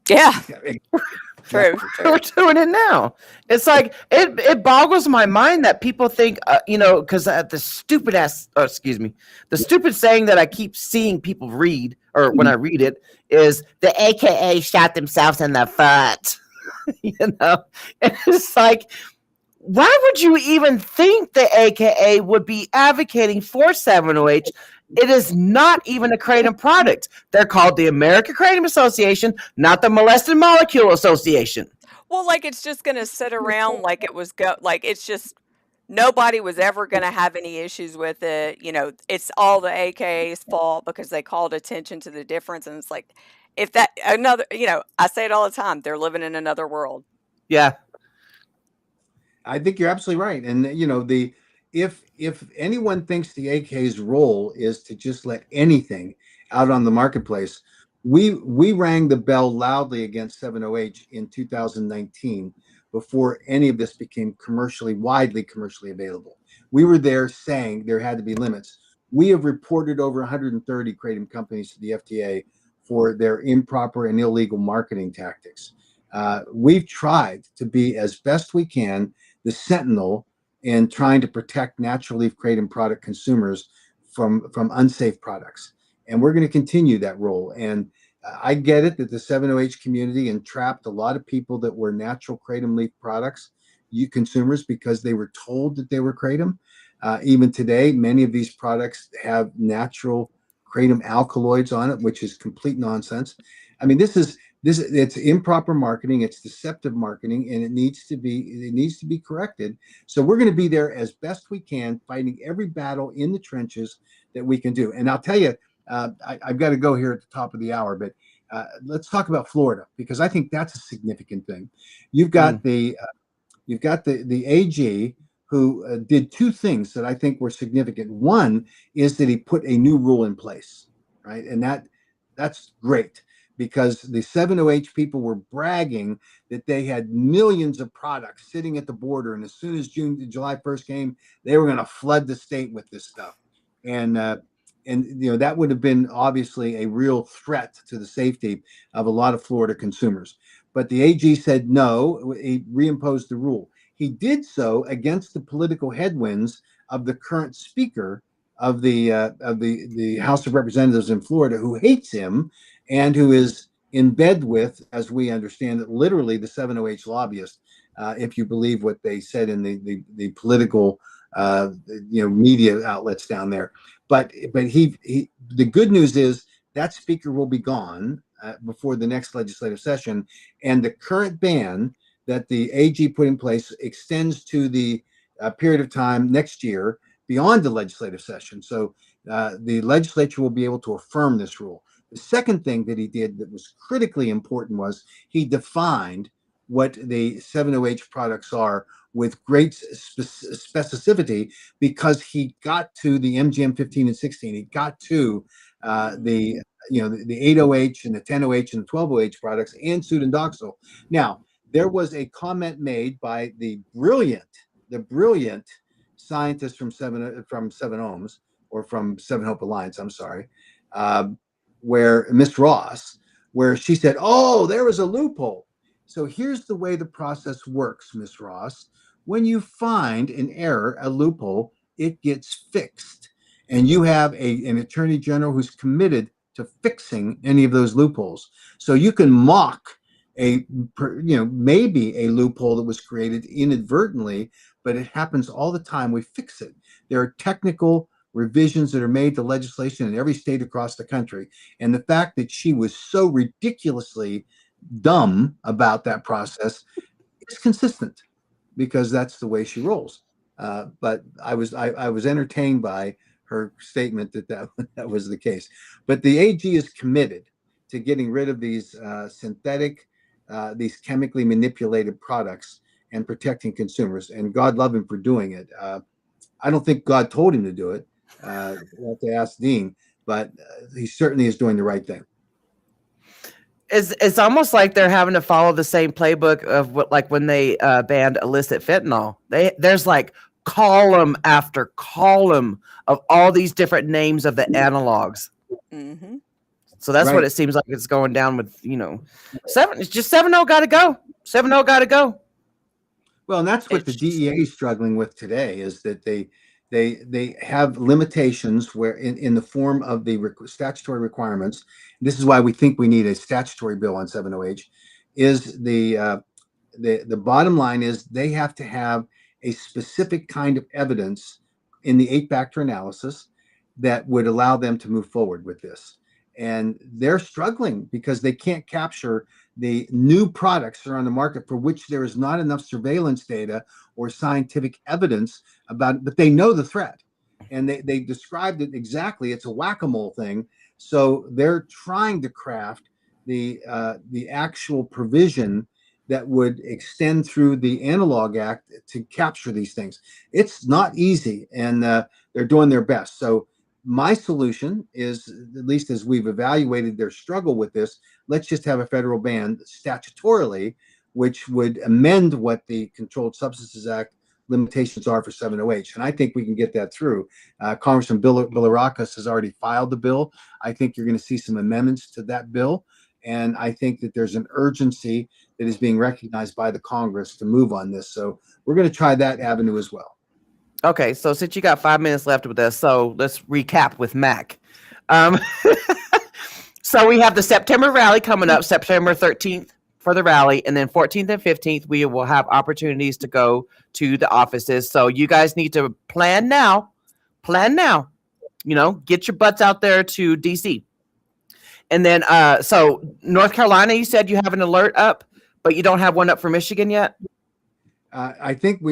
Yeah. True. We're doing it now. It's like it boggles my mind that people think because the stupid saying that I keep seeing people read, or when I read it, is the AKA shot themselves in the foot. And it's like, why would you even think the AKA would be advocating for 7OH? It is not even a kratom product. They're called the American Kratom Association, not the Molested Molecule Association. Well, like it's just going to sit around like it was it's just nobody was ever going to have any issues with it. It's all the AKA's fault because they called attention to the difference. And it's like, if that I say it all the time, they're living in another world. Yeah. I think you're absolutely right. And if anyone thinks the AK's role is to just let anything out on the marketplace, we rang the bell loudly against 7OH in 2019 before any of this became widely commercially available. We were there saying there had to be limits. We have reported over 130 kratom companies to the FDA for their improper and illegal marketing tactics. We've tried to be, as best we can, the sentinel in trying to protect natural leaf kratom product consumers from unsafe products. And we're going to continue that role. And I get it that the 7OH community entrapped a lot of people that were natural kratom leaf products, consumers, because they were told that they were kratom. Even today, many of these products have natural kratom alkaloids on it, which is complete nonsense. I mean, it's improper marketing, it's deceptive marketing, and it needs to be corrected. So we're going to be there as best we can, fighting every battle in the trenches that we can do. And I'll tell you, I've got to go here at the top of the hour, but let's talk about Florida, because I think that's a significant thing. You've got the AG who did two things that I think were significant. One is that he put a new rule in place, right? And that's great, because the 7OH people were bragging that they had millions of products sitting at the border, and as soon as July 1st came, they were going to flood the state with this stuff. And that would have been obviously a real threat to the safety of a lot of Florida consumers. But the AG said no, he reimposed the rule. He did so against the political headwinds of the current speaker of the House of Representatives in Florida, who hates him and who is in bed with, as we understand it, literally the 7OH lobbyist, if you believe what they said in the political media outlets down there. But the good news is that speaker will be gone before the next legislative session, and the current ban that the AG put in place extends to the period of time next year beyond the legislative session. So the legislature will be able to affirm this rule. The second thing that he did that was critically important was he defined what the 7OH products are with great specificity, because he got to the MGM 15 and 16. He got to the 8OH and the 10OH and the 12OH products and Sudendoxil. Now, there was a comment made by the brilliant scientist from Seven Ohms, or from Seven Hope Alliance, I'm sorry, where Miss Ross, where she said, "Oh, there was a loophole." So here's the way the process works, Miss Ross. When you find an error, a loophole, it gets fixed. And you have an attorney general who's committed to fixing any of those loopholes. So you can mock maybe a loophole that was created inadvertently, but it happens all the time. We fix it. There are technical revisions that are made to legislation in every state across the country. And the fact that she was so ridiculously dumb about that process is consistent because that's the way she rolls. But I was entertained by her statement that was the case. But the AG is committed to getting rid of these synthetic, these chemically manipulated products and protecting consumers. And God love him for doing it. I don't think God told him to do it. We'll have to ask Dean, but he certainly is doing the right thing. It's almost like they're having to follow the same playbook of what, like when they banned illicit fentanyl. There's like column after column of all these different names of the analogs. Mm-hmm. So that's Right. what it seems like it's going down with, you know, it's just 7-0 got to go. 7-0 got to go. Well, and that's what the DEA is struggling with today, is that they have limitations where in the form of the statutory requirements. This is why we think we need a statutory bill on 7OH. Is the bottom line is they have to have a specific kind of evidence in the 8-factor analysis that would allow them to move forward with this. And they're struggling because they can't capture the new products that are on the market for which there is not enough surveillance data or scientific evidence about it, but they know the threat. And they described it exactly. It's a whack-a-mole thing. So they're trying to craft the actual provision that would extend through the Analog Act to capture these things. It's not easy, and they're doing their best. So my solution is, at least as we've evaluated their struggle with this, let's just have a federal ban statutorily, which would amend what the Controlled Substances Act limitations are for 7OH. And I think we can get that through. Congressman Bilirakis has already filed the bill. I think you're going to see some amendments to that bill. And I think that there's an urgency that is being recognized by the Congress to move on this. So we're going to try that avenue as well. Okay, so since you got 5 minutes left with us, so let's recap with Mac. So we have the September rally coming up, September 13th for the rally, and then 14th and 15th, we will have opportunities to go to the offices. So you guys need to plan now, you know, get your butts out there to DC. And then, so North Carolina, you said you have an alert up, but you don't have one up for Michigan yet? I think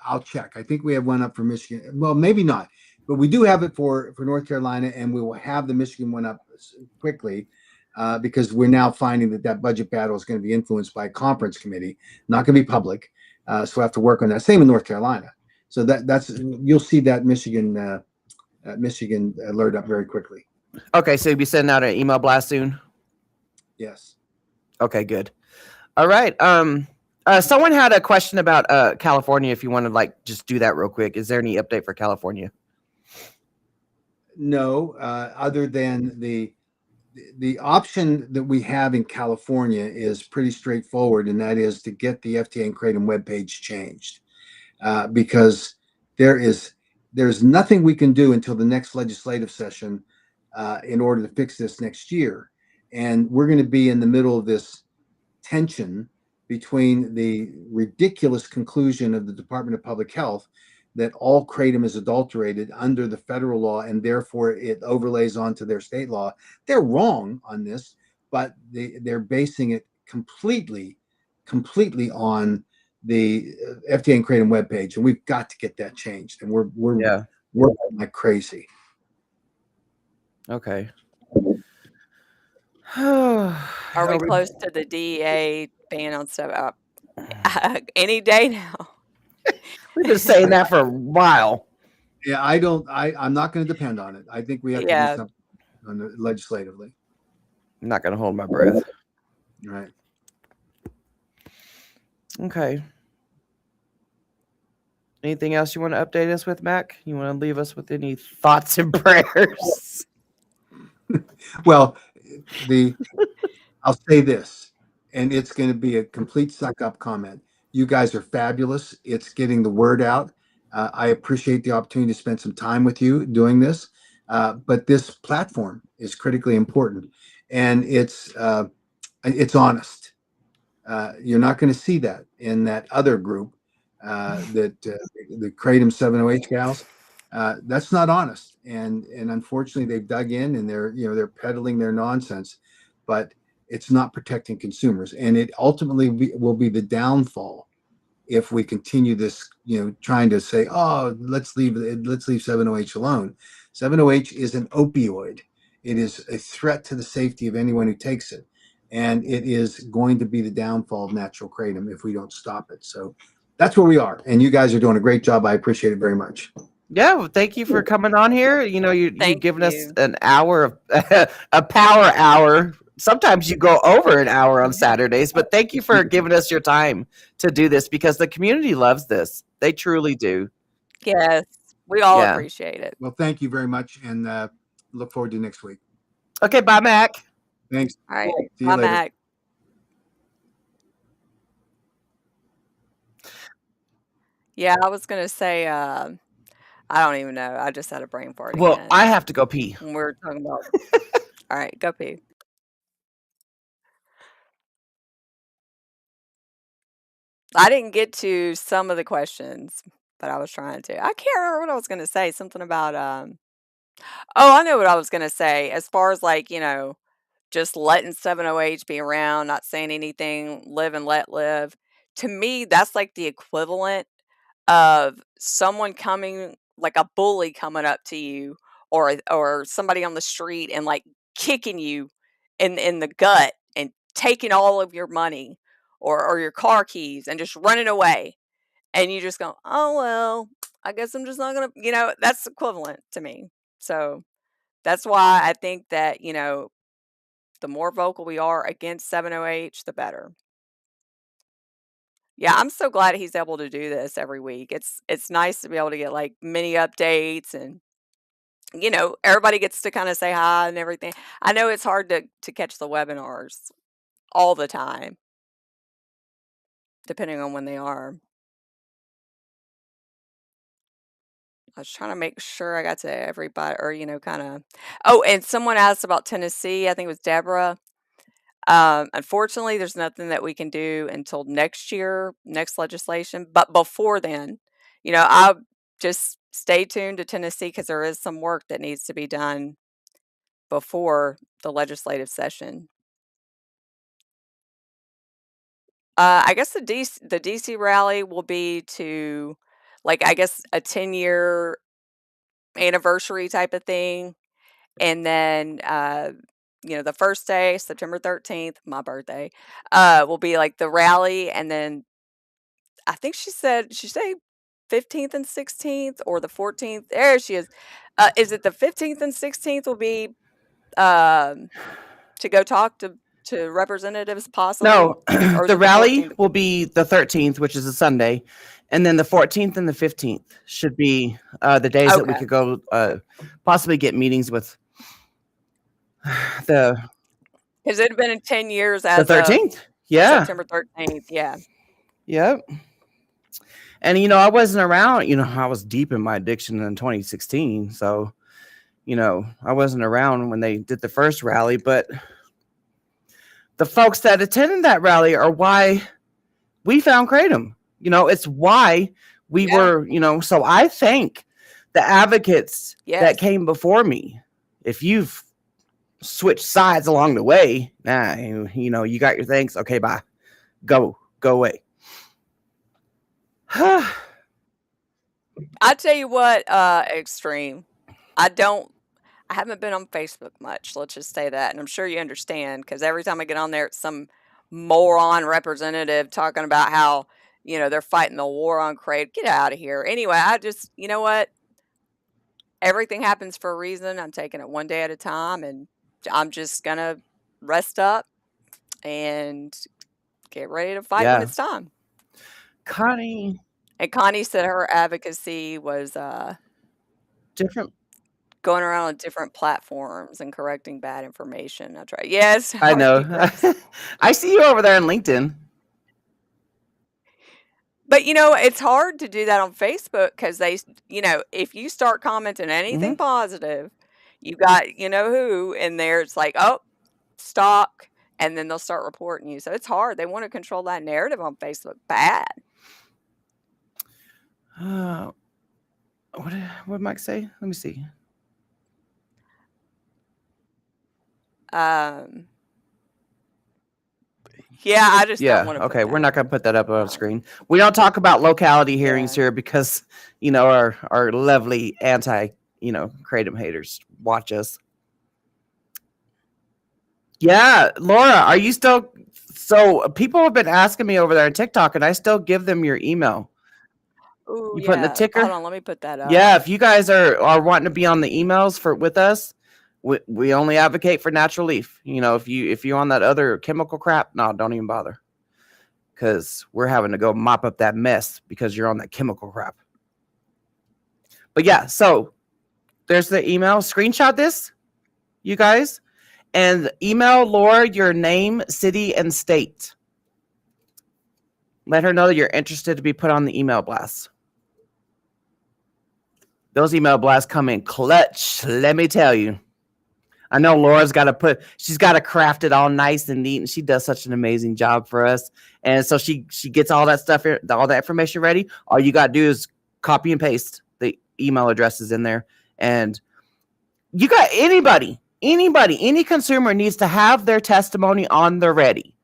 I'll check. I think we have one up for Michigan. Well, maybe not, but we do have it for North Carolina, and we will have the Michigan one up quickly because we're now finding that budget battle is going to be influenced by a conference committee, not going to be public. So we have to work on that. Same in North Carolina. So that's you'll see that Michigan alert up very quickly. Okay, so you'll be sending out an email blast soon? Yes. Okay, good. All right. Someone had a question about California. If you want to like just do that real quick, is there any update for California? No, other than the option that we have in California is pretty straightforward, and that is to get the FDA and Kratom webpage changed, because there's nothing we can do until the next legislative session in order to fix this next year, and we're going to be in the middle of this tension between the ridiculous conclusion of the Department of Public Health that all kratom is adulterated under the federal law and therefore it overlays onto their state law. They're wrong on this, but they're basing it completely on the FDA and Kratom webpage, and we've got to get that changed. And we're working like crazy. Okay. Are we close to the DEA ban on stuff? Any day now. We've been saying that for a while. Yeah, I'm not going to depend on it. I think we have to do something on the legislatively. I'm not going to hold my breath. All right. Okay. Anything else you want to update us with, Mac? You want to leave us with any thoughts and prayers? Well, I'll say this, and it's going to be a complete suck up comment. You guys are fabulous. It's getting the word out. I appreciate the opportunity to spend some time with you doing this. But this platform is critically important, and it's honest. You're not going to see that in that other group, the Kratom 7OH gals. That's not honest. And unfortunately, they've dug in and they're peddling their nonsense, but it's not protecting consumers. And it ultimately will be the downfall if we continue this, trying to say, oh, let's leave 7-OH alone. 7-OH is an opioid. It is a threat to the safety of anyone who takes it. And it is going to be the downfall of natural kratom if we don't stop it. So that's where we are. And you guys are doing a great job. I appreciate it very much. Yeah, well, thank you for coming on here. You've Thank given us you. an hour of a power hour. Sometimes you go over an hour on Saturdays, but thank you for giving us your time to do this because the community loves this. They truly do. Yes, we all Yeah. appreciate it. Well, thank you very much. And look forward to next week. Okay, bye, Mac. Thanks. All right. See you Bye, later. Mac. Yeah, I was going to say, I don't even know. I just had a brain fart Well, again. I have to go pee. When we're talking about. All right, go pee. I didn't get to some of the questions, but I was trying to. I can't remember what I was going to say. Something about oh, I know what I was going to say. As far as like, just letting 7-OH be around, not saying anything, live and let live. To me, that's like the equivalent of someone coming, like a bully coming up to you, or somebody on the street and like kicking you in the gut and taking all of your money or your car keys and just running away. And you just go, oh well, I guess I'm just not gonna, that's equivalent to me. So that's why I think that, the more vocal we are against 7-OH, the better. Yeah, I'm so glad he's able to do this every week. It's nice to be able to get like mini updates and everybody gets to kind of say hi and everything. I know it's hard to catch the webinars all the time, depending on when they are. I was trying to make sure I got to everybody, or kind of. Oh, and someone asked about Tennessee. I think it was Deborah. Unfortunately, there's nothing that we can do until next year, next legislation. But before then, I'll just stay tuned to Tennessee because there is some work that needs to be done before the legislative session. I guess the DC rally will be to, like, I guess a 10-year anniversary type of thing, and then the first day, September 13th, my birthday, will be like the rally, and then I think she said 15th and 16th or the 14th. There she is. Is it the 15th and 16th will be to go talk to representatives possibly? No, Or is the it rally 14th? will be the 13th, which is a Sunday, and then the 14th and the 15th should be the days that we Okay. could go possibly get meetings with the Because it had been in 10 years the as of 13th. Yeah. September 13th. Yeah. Yep. And I wasn't around. I was deep in my addiction in 2016, so I wasn't around when they did the first rally, but the folks that attended that rally are why we found Kratom. It's why we Yeah. were, so I thank the advocates Yes. that came before me. If you've switched sides along the way, you got your thanks. Okay, bye. Go away. I tell you what, Extreme. I haven't been on Facebook much. Let's just say that. And I'm sure you understand because every time I get on there, it's some moron representative talking about how, they're fighting the war on Kratom. Get out of here. Anyway, I just, you know what? Everything happens for a reason. I'm taking it one day at a time, and I'm just going to rest up and get ready to fight when Yeah. it's time. Connie. And Connie said her advocacy was Different. going around on different platforms and correcting bad information. That's right. Yes, I know. RP I see you over there on LinkedIn. But it's hard to do that on Facebook because they, if you start commenting anything positive, you got who in there. It's like, oh, stalk, and then they'll start reporting you. So it's hard. They want to control that narrative on Facebook bad. What did Mike say? Let me see. Yeah, I just don't Yeah. want to put Okay. We're that. not going to put that up on screen. We don't talk about locality hearings Yeah. here because, our lovely Kratom haters watch us. Yeah. Laura, are you still? So people have been asking me over there on TikTok, and I still give them your email. Ooh, You putting the yeah. ticker? Hold on, let me put that up. Yeah. If you guys are wanting to be on the emails with us, we only advocate for natural leaf. If you're on that other chemical crap, no, don't even bother. Because we're having to go mop up that mess because you're on that chemical crap. But yeah, so there's the email. Screenshot this, you guys, and email Laura your name, city, and state. Let her know that you're interested to be put on the email blast. Those email blasts come in clutch, let me tell you. I know Laura's she's got to craft it all nice and neat, and she does such an amazing job for us. And so she gets all that stuff, all that information ready. All you got to do is copy and paste the email addresses in there. And you got anybody, any consumer needs to have their testimony on the ready.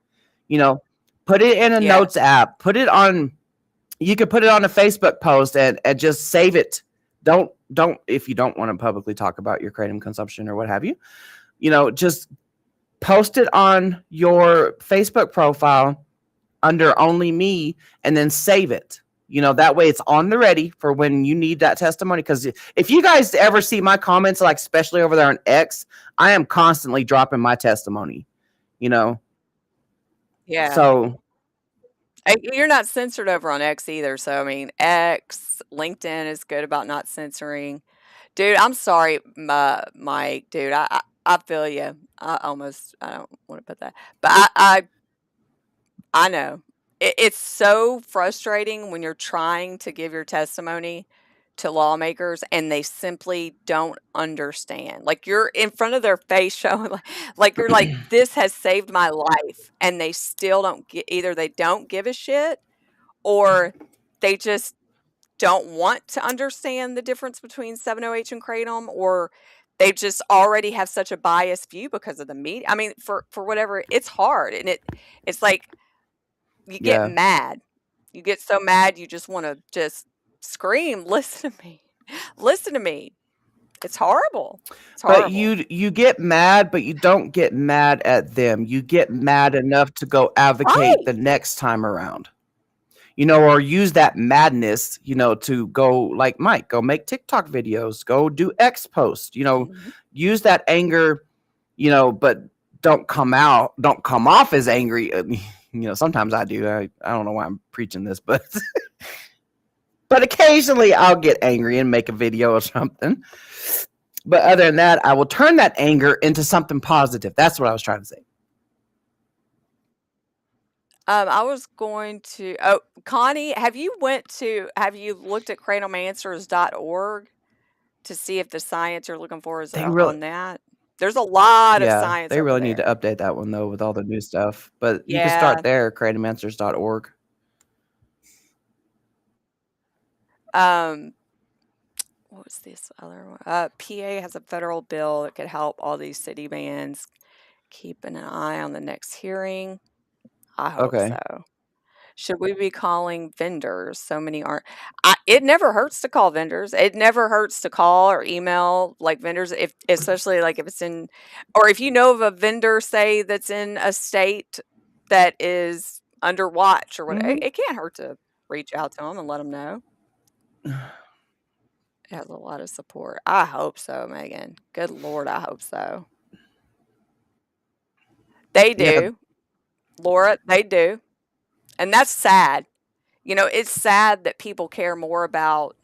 Put it in a notes app, you could put it on a Facebook post and just save it. Don't if you don't want to publicly talk about your kratom consumption or what have you, just post it on your Facebook profile under only me and then save it. That way it's on the ready for when you need that testimony. Because if you guys ever see my comments, like especially over there on X, I am constantly dropping my testimony, Yeah. So You're not censored over on X either. So, I mean, LinkedIn is good about not censoring. Dude, I'm sorry, Mike. Dude, I feel you. I don't want to put that. But I know. It's so frustrating when you're trying to give your testimony to lawmakers and they simply don't understand. Like you're in front of their face showing like you're like, this has saved my life, and they still don't either they don't give a shit or they just don't want to understand the difference between 7-OH and kratom, or they just already have such a biased view because of the media. I mean, for whatever, it's hard, and it's like you get mad. You get so mad you just want to just scream, listen to me. Listen to me. It's horrible. It's horrible. But you get mad, but you don't get mad at them. You get mad enough to go advocate the next time around. Or use that madness, to go like Mike, go make TikTok videos, go do X posts, use that anger, but don't come off as angry. Sometimes I do. I don't know why I'm preaching this, but but occasionally I'll get angry and make a video or something. But other than that, I will turn that anger into something positive. That's what I was trying to say. I was going to. Oh, Connie, have you looked at kratomanswers.org to see if the science you're looking for is on that? There's a lot of science. They really need to update that one though with all the new stuff. But you can start there, kratomanswers.org. What was this other one? PA has a federal bill that could help all these city bans. Keeping an eye on the next hearing. I hope so. Should we be calling vendors? So many aren't. It never hurts to call vendors. It never hurts to call or email like vendors, especially like if it's in, or if you know of a vendor, say that's in a state that is under watch or whatever. It can't hurt to reach out to them and let them know. It has a lot of support. I hope so, Megan. Good Lord, I hope so. They do. Laura, they do. And that's sad. It's sad that people care more about,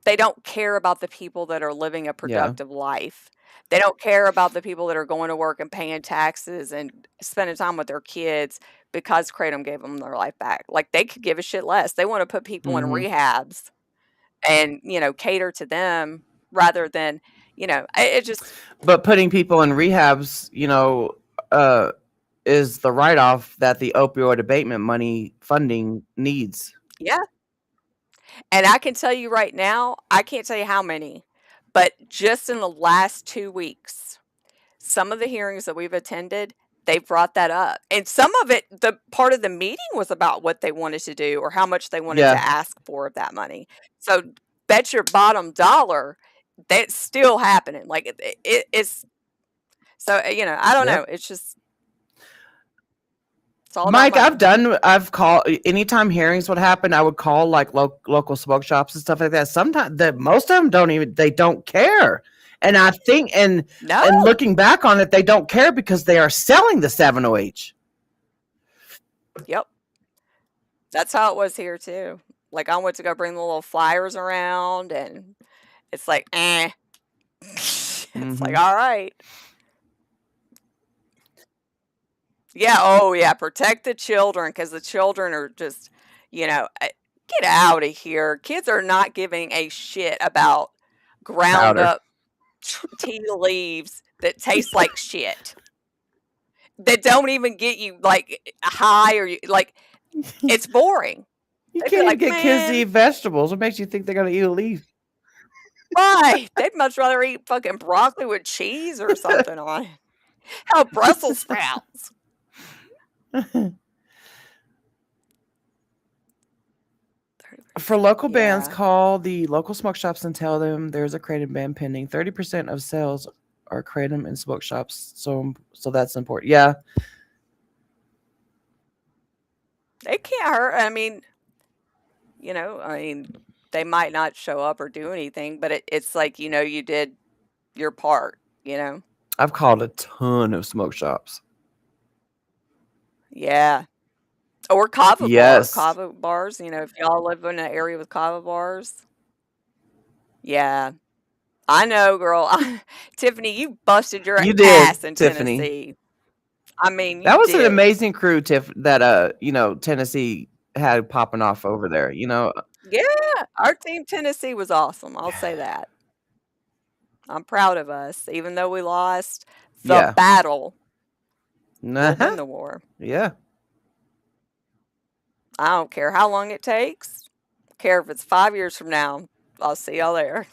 they don't care about the people that are living a productive life. They don't care about the people that are going to work and paying taxes and spending time with their kids because kratom gave them their life back. Like they could give a shit less. They want to put people in rehabs and, cater to them rather than, it just. But putting people in rehabs, is the write-off that the opioid abatement money funding needs. Yeah. And I can tell you right now, I can't tell you how many, but just in the last 2 weeks, some of the hearings that we've attended, they brought that up. And some of it, the part of the meeting was about what they wanted to do or how much they wanted to Yeah. ask for of that money. So bet your bottom dollar that's still happening. Like it's so I don't Yep. know. It's just it's all about Mike, money. I've called anytime hearings would happen, I would call like local smoke shops and stuff like that. Sometimes most of them they don't care. And I think and No. looking back on it, they don't care because they are selling the 7OH. Yep. That's how it was here too. Like I went to go bring the little flyers around and it's like, It's like, all right. Yeah, oh yeah, protect the children because the children are just, get out of here. Kids are not giving a shit about ground Powder. up tea leaves that taste like shit. That don't even get you like high or like it's boring. You They'd be can't like, get kids to "Man." eat vegetables. What makes you think they're gonna eat a leaf? Right. They'd much rather eat fucking broccoli with cheese or something on it. Hell, Brussels sprouts. For local bans, Yeah. call the local smoke shops and tell them there's a kratom ban pending. 30% of sales are kratom in smoke shops, so that's important. Yeah, It can't hurt. I mean, they might not show up or do anything, but it's like, you did your part, I've called a ton of smoke shops. Yeah. Or kava Yes. kava bars, if y'all live in an area with kava bars. Yeah. I know, girl. Tiffany, you busted your You did, ass in Tiffany. Tennessee. I mean, That you was an did. amazing crew, Tiff, that Tennessee had popping off over there. Yeah, our team Tennessee was awesome. I'll say that. I'm proud of us, even though we lost the Yeah. battle. We'll Uh-huh. win the war. Yeah. I don't care how long it takes. Care if it's 5 years from now. I'll see y'all there.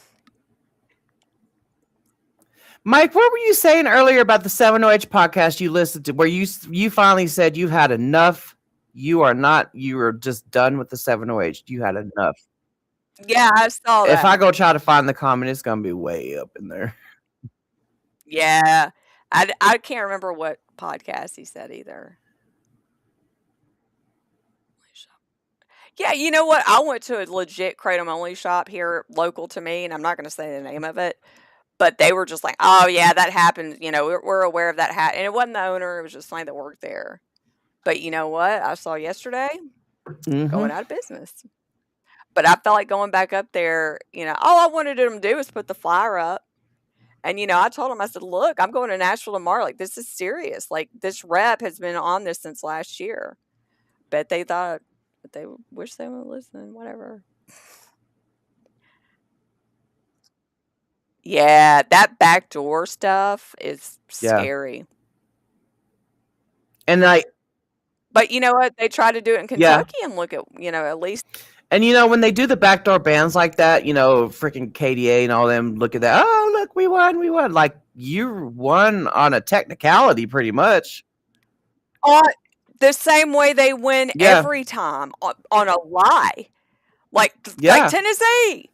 Mike, what were you saying earlier about the 7OH podcast you listened to, where you finally said you had enough? You were just done with the 7OH. You had enough. Yeah, I saw that. If I go try to find the comment, it's gonna be way up in there. Yeah. I can't remember what podcast he said either. Yeah, you know what? I went to a legit kratom only shop here local to me, and I'm not going to say the name of it, but they were just like, "Oh yeah, that happened. We're aware of that." And it wasn't the owner; it was just somebody that worked there. But you know what? I saw yesterday going out of business. But I felt like going back up there. All I wanted them to do was put the flyer up. And, I told him, I said, look, I'm going to Nashville tomorrow. Like, this is serious. Like, this rep has been on this since last year. Bet they thought, but they wish they would listen, whatever. Yeah, that backdoor stuff is scary. And but you know what? They try to do it in Kentucky and look at, at least. And when they do the backdoor bans like that, freaking KDA and all them look at that. Oh, look, we won. Like, you won on a technicality, pretty much. The same way they win every time on a lie. Like Tennessee.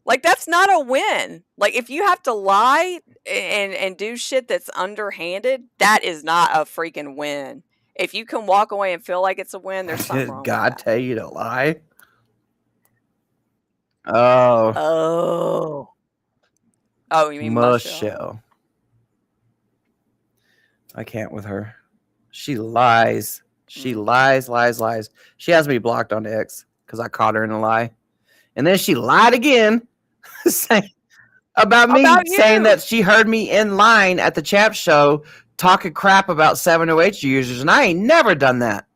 Like, that's not a win. Like, if you have to lie and do shit that's underhanded, that is not a freaking win. If you can walk away and feel like it's a win, there's something wrong with God that. Tell you to lie? Oh, you mean Michelle? I can't with her. She lies. She lies. She has me blocked on X because I caught her in a lie. And then she lied again about me, saying that she heard me in line at the Champ Show talking crap about 7OH users, and I ain't never done that.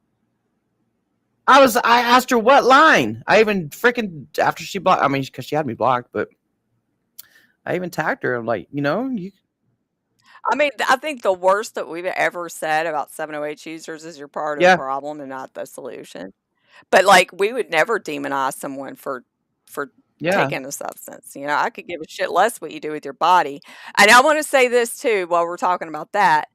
I asked her what line. I even freaking, after she blocked, because she had me blocked, but I even tagged her. I'm like, I think the worst that we've ever said about 7OH users is you're part of the problem and not the solution. But like we would never demonize someone for Yeah. taking a substance. You know, I could give a shit less what you do with your body. And I want to say this too while we're talking about that.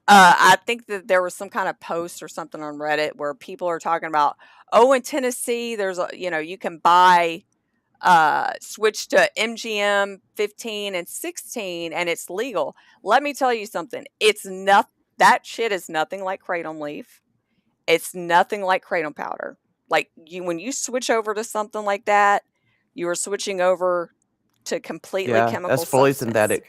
I think that there was some kind of post or something on Reddit where people are talking about, oh, in Tennessee, there's a, you know, you can buy switch to MGM 15 and 16 and it's legal. Let me tell you something. It's not, that shit is nothing like kratom leaf. It's nothing like kratom powder. Like when you switch over to something like that, you are switching over to completely Yeah, chemical that's fully substance. synthetic.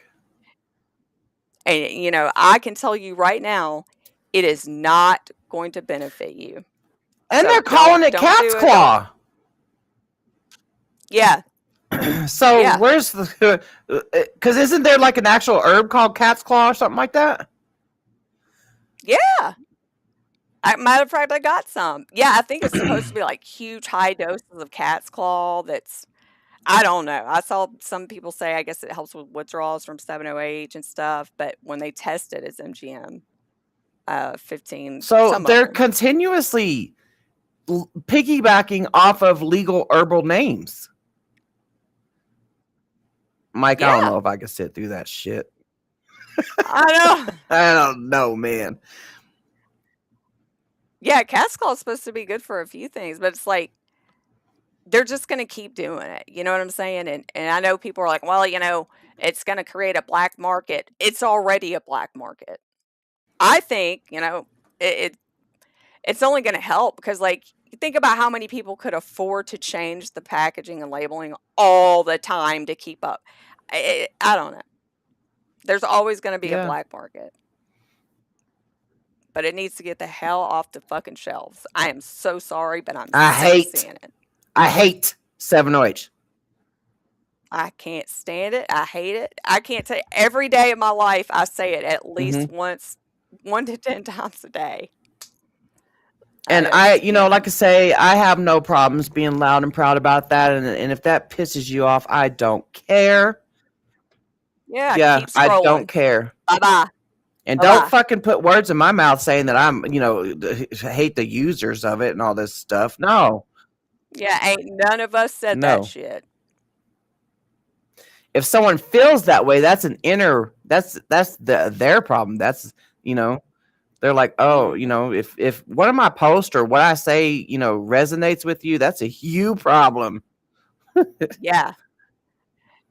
And you know, I can tell you right now, it is not going to benefit you. And So they're calling it don't cat's do it. claw. Yeah. So Yeah. where's the? Because isn't there like an actual herb called cat's claw or something like that? Yeah. Matter of fact, I got some. Yeah, I think it's supposed to be like huge high doses of cat's claw. That's, I don't know. I saw some people say I guess it helps with withdrawals from 7-OH and stuff, but when they test it, it's MGM 15. So some of they're them. continuously piggybacking off of legal herbal names. Mike, I don't Yeah. know if I can sit through that shit. I know. I don't know, man. Yeah, cat's claw is supposed to be good for a few things, but it's like they're just going to keep doing it. You know what I'm saying? And I know people are like, well, you know, it's going to create a black market. It's already a black market. I think, you know, it's only going to help because, like, you think about how many people could afford to change the packaging and labeling all the time to keep up. I don't know. There's always going to be a Yeah. black market. But it needs to get the hell off the fucking shelves. I am so sorry, but I'm sick of seeing it. I hate 7-OH. I can't stand it. I hate it. I can't say every day of my life. I say it at least once, 1 to 10 times a day. And you know, like I say, I have no problems being loud and proud about that. And if that pisses you off, I don't care. Yeah, keep scrolling. I don't care. Bye-bye. And Bye-bye. don't fucking put words in my mouth saying that I'm, you know, hate the users of it and all this stuff. No. Yeah, ain't none of us said that shit. If someone feels that way, that's an inner, that's their problem. That's, you know, they're like, oh, you know, if one of my posts or what I say, you know, resonates with you, that's a huge problem. Yeah.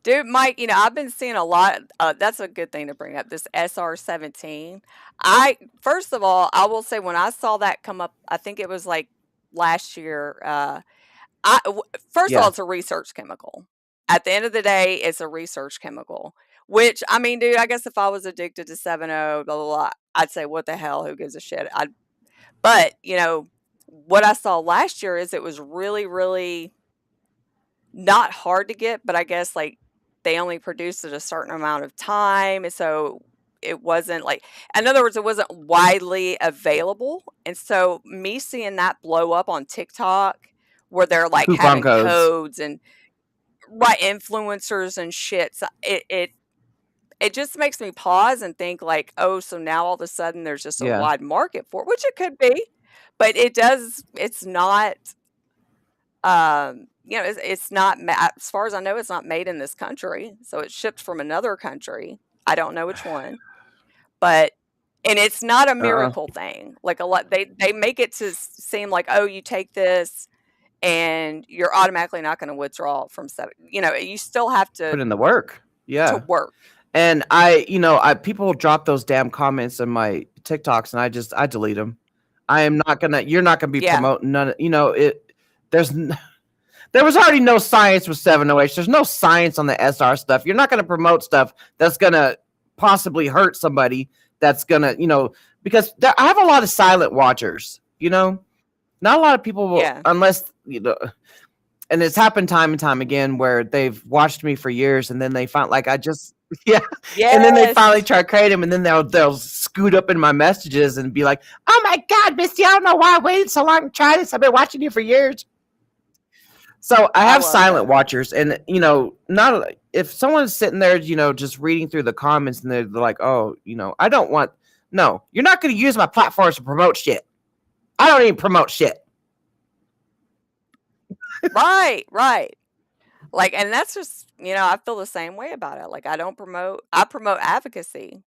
Dude, Mike, you know, I've been seeing a lot. That's a good thing to bring up, this SR17. First of all, I will say when I saw that come up, I think it was like last year. First of all, it's a research chemical. At the end of the day, it's a research chemical. Which, I mean, dude, I guess if I was addicted to 7-O, blah, blah, blah, I'd say, what the hell? Who gives a shit? But, you know, what I saw last year is it was really, really not hard to get, but I guess like they only produced it a certain amount of time. And so it wasn't like, in other words, it wasn't widely available. And so me seeing that blow up on TikTok where they're like having codes and influencers and shit, so it just makes me pause and think like, oh, so now all of a sudden there's just a wide market for it, which it could be, but it's not, you know, it's not, as far as I know, it's not made in this country. So it's shipped from another country. I don't know which one, and it's not a miracle thing. Like a lot, they make it to seem like, oh, you take this and you're automatically not going to withdraw from 7. You know, you still have to put in the work. Yeah. To work. And people drop those damn comments in my TikToks and I delete them. you're not going to be promoting none. You know, there was already no science with 7-OH. There's no science on the SR stuff. You're not going to promote stuff that's going to possibly hurt somebody. That's going to, you know, because I have a lot of silent watchers, you know, not a lot of people will, unless, you know, and it's happened time and time again where they've watched me for years and then they find like and then they finally try to create them and then they'll scoot up in my messages and be like, oh my God, Misty, I don't know why I waited so long to try this. I've been watching you for years. So I have silent watchers, and you know, not if someone's sitting there, you know, just reading through the comments and they're like, oh, you know, you're not going to use my platforms to promote shit. I don't even promote shit. Right, right. Like, and that's just, I feel the same way about it. Like, I promote advocacy.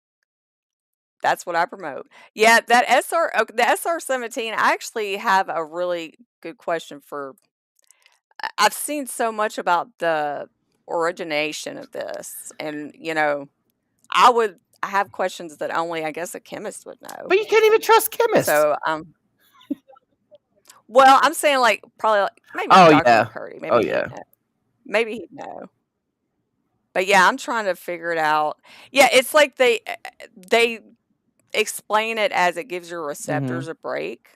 That's what I promote. Yeah, that the SR-17, I actually have a really good question for. I've seen so much about the origination of this, and I have questions that only I guess a chemist would know. But you can't even trust chemists. So, well, I'm saying like probably maybe Oh Dr. yeah. McCurdy, Oh maybe he'd yeah. know. Maybe he'd know. But yeah, I'm trying to figure it out. Yeah, it's like they explain it as it gives your Mm-hmm. receptors a break.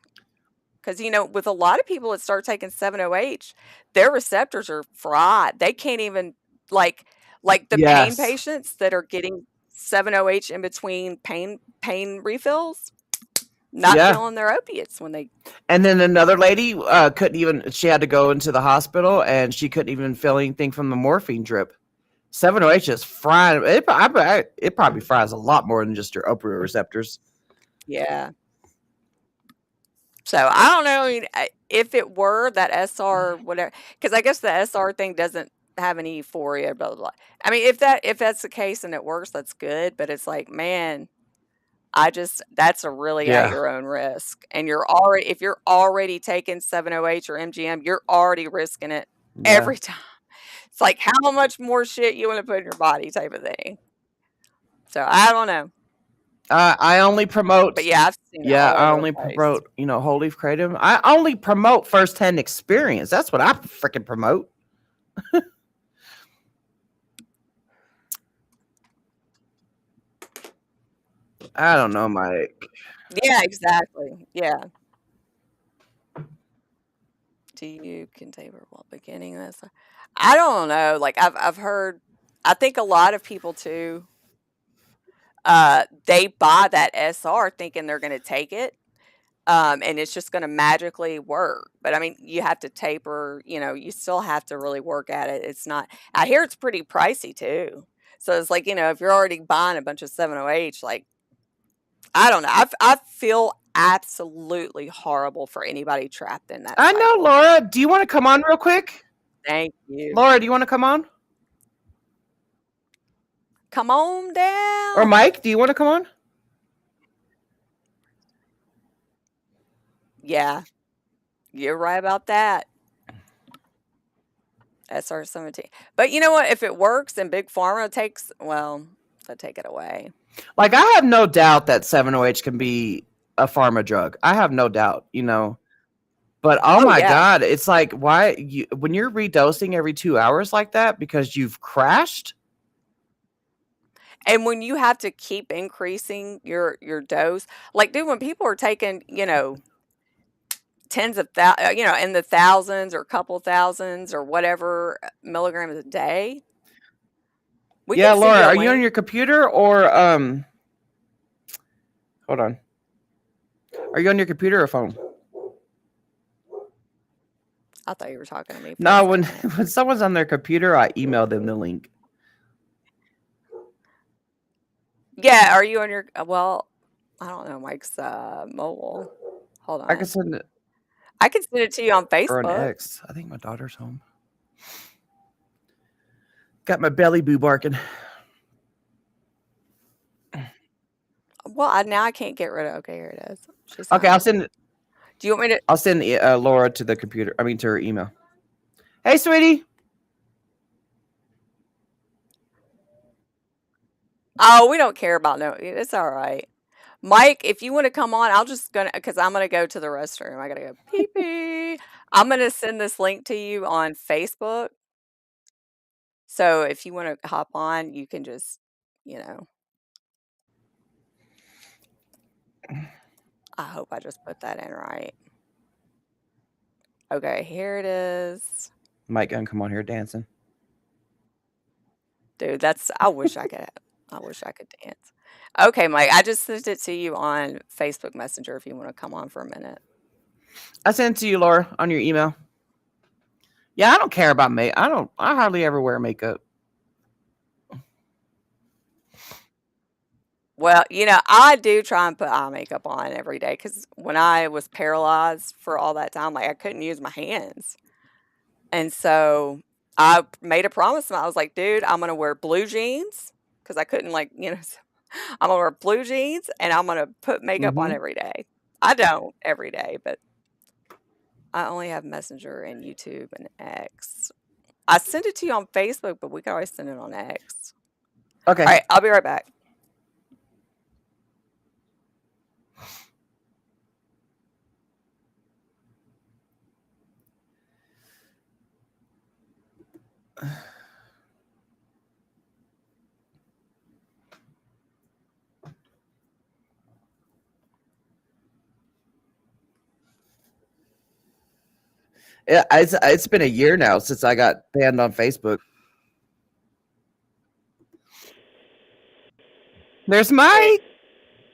Because, with a lot of people that start taking 7-OH, their receptors are fried. They can't even, like the pain Yes. patients that are getting 7-OH in between pain refills, not Yeah. feeling their opiates when they. And then another lady couldn't even. She had to go into the hospital, and she couldn't even feel anything from the morphine drip. 7-OH is frying. It probably fries a lot more than just your opioid receptors. Yeah. So I don't know. I mean, if it were that SR whatever, because I guess the SR thing doesn't have any euphoria, blah blah blah. I mean, if that's the case and it works, that's good. But it's like, man, that's a really at Yeah. your own risk, and if you're already taking 7-OH or MGM, you're already risking it Yeah. every time. It's like how much more shit you want to put in your body, type of thing. So I don't know. I only promote. But yeah, I've seen it Yeah, all I over only the place. promote, whole leaf kratom. I only promote firsthand experience. That's what I freaking promote. I don't know, Mike. Yeah, exactly. Yeah. Do you can taper while beginning this? I don't know. Like I've heard. I think a lot of people too. They buy that SR thinking they're going to take it, and it's just going to magically work. But I mean, you have to taper. You still have to really work at it. It's not. I hear it's pretty pricey too. So it's like if you're already buying a bunch of 7-OH, like I don't know. I feel absolutely horrible for anybody trapped in that. I know, cycle. Laura. Do you want to come on real quick? Thank you. Laura, do you want to come on? Come on down. Or Mike, do you want to come on? Yeah, you're right about that. SR-17. But you know what? If it works and Big Pharma they'll take it away. Like, I have no doubt that 7-OH can be a pharma drug. I have no doubt, But oh my yeah. God, it's like when you're redosing every 2 hours like that because you've crashed. And when you have to keep increasing your dose, like dude, when people are taking, tens of in the thousands or couple thousands or whatever milligrams a day. Yeah, Laura, are you on your computer or hold on. Are you on your computer or phone? I thought you were talking to me. No, when someone's on their computer, I email them the link. Yeah, are you on your? Well, I don't know. Mike's mobile. Hold on. I can send it. I can send it to you on Facebook. Or an X. I think my daughter's home. Got my belly boo barking. Well, now I can't get rid of. Okay, here it is. She's okay, I'll send it. Do you want me to? I'll send Laura to the computer. I mean, to her email. Hey, sweetie. Oh, we don't care about no. It's all right. Mike, if you want to come on, because I'm gonna go to the restroom. I gotta go pee pee. I'm gonna send this link to you on Facebook. So if you want to hop on, you can just, I hope I just put that in right. Okay, here it is. Mike gonna come on here dancing. Dude, I wish I could dance. Okay, Mike, I just sent it to you on Facebook Messenger if you want to come on for a minute. I sent it to you, Laura, on your email. Yeah, I don't care about makeup. I hardly ever wear makeup. Well, I do try and put eye makeup on every day because when I was paralyzed for all that time, like I couldn't use my hands. And so I made a promise. I was like, dude, I'm going to wear blue jeans because I couldn't, like, I'm going to wear blue jeans and I'm going to put makeup on Hmm. every day. I don't every day, but I only have Messenger and YouTube and X. I sent it to you on Facebook, but we can always send it on X. Okay. All right, I'll be right back. Yeah, it's been a year now since I got banned on Facebook. There's Mike.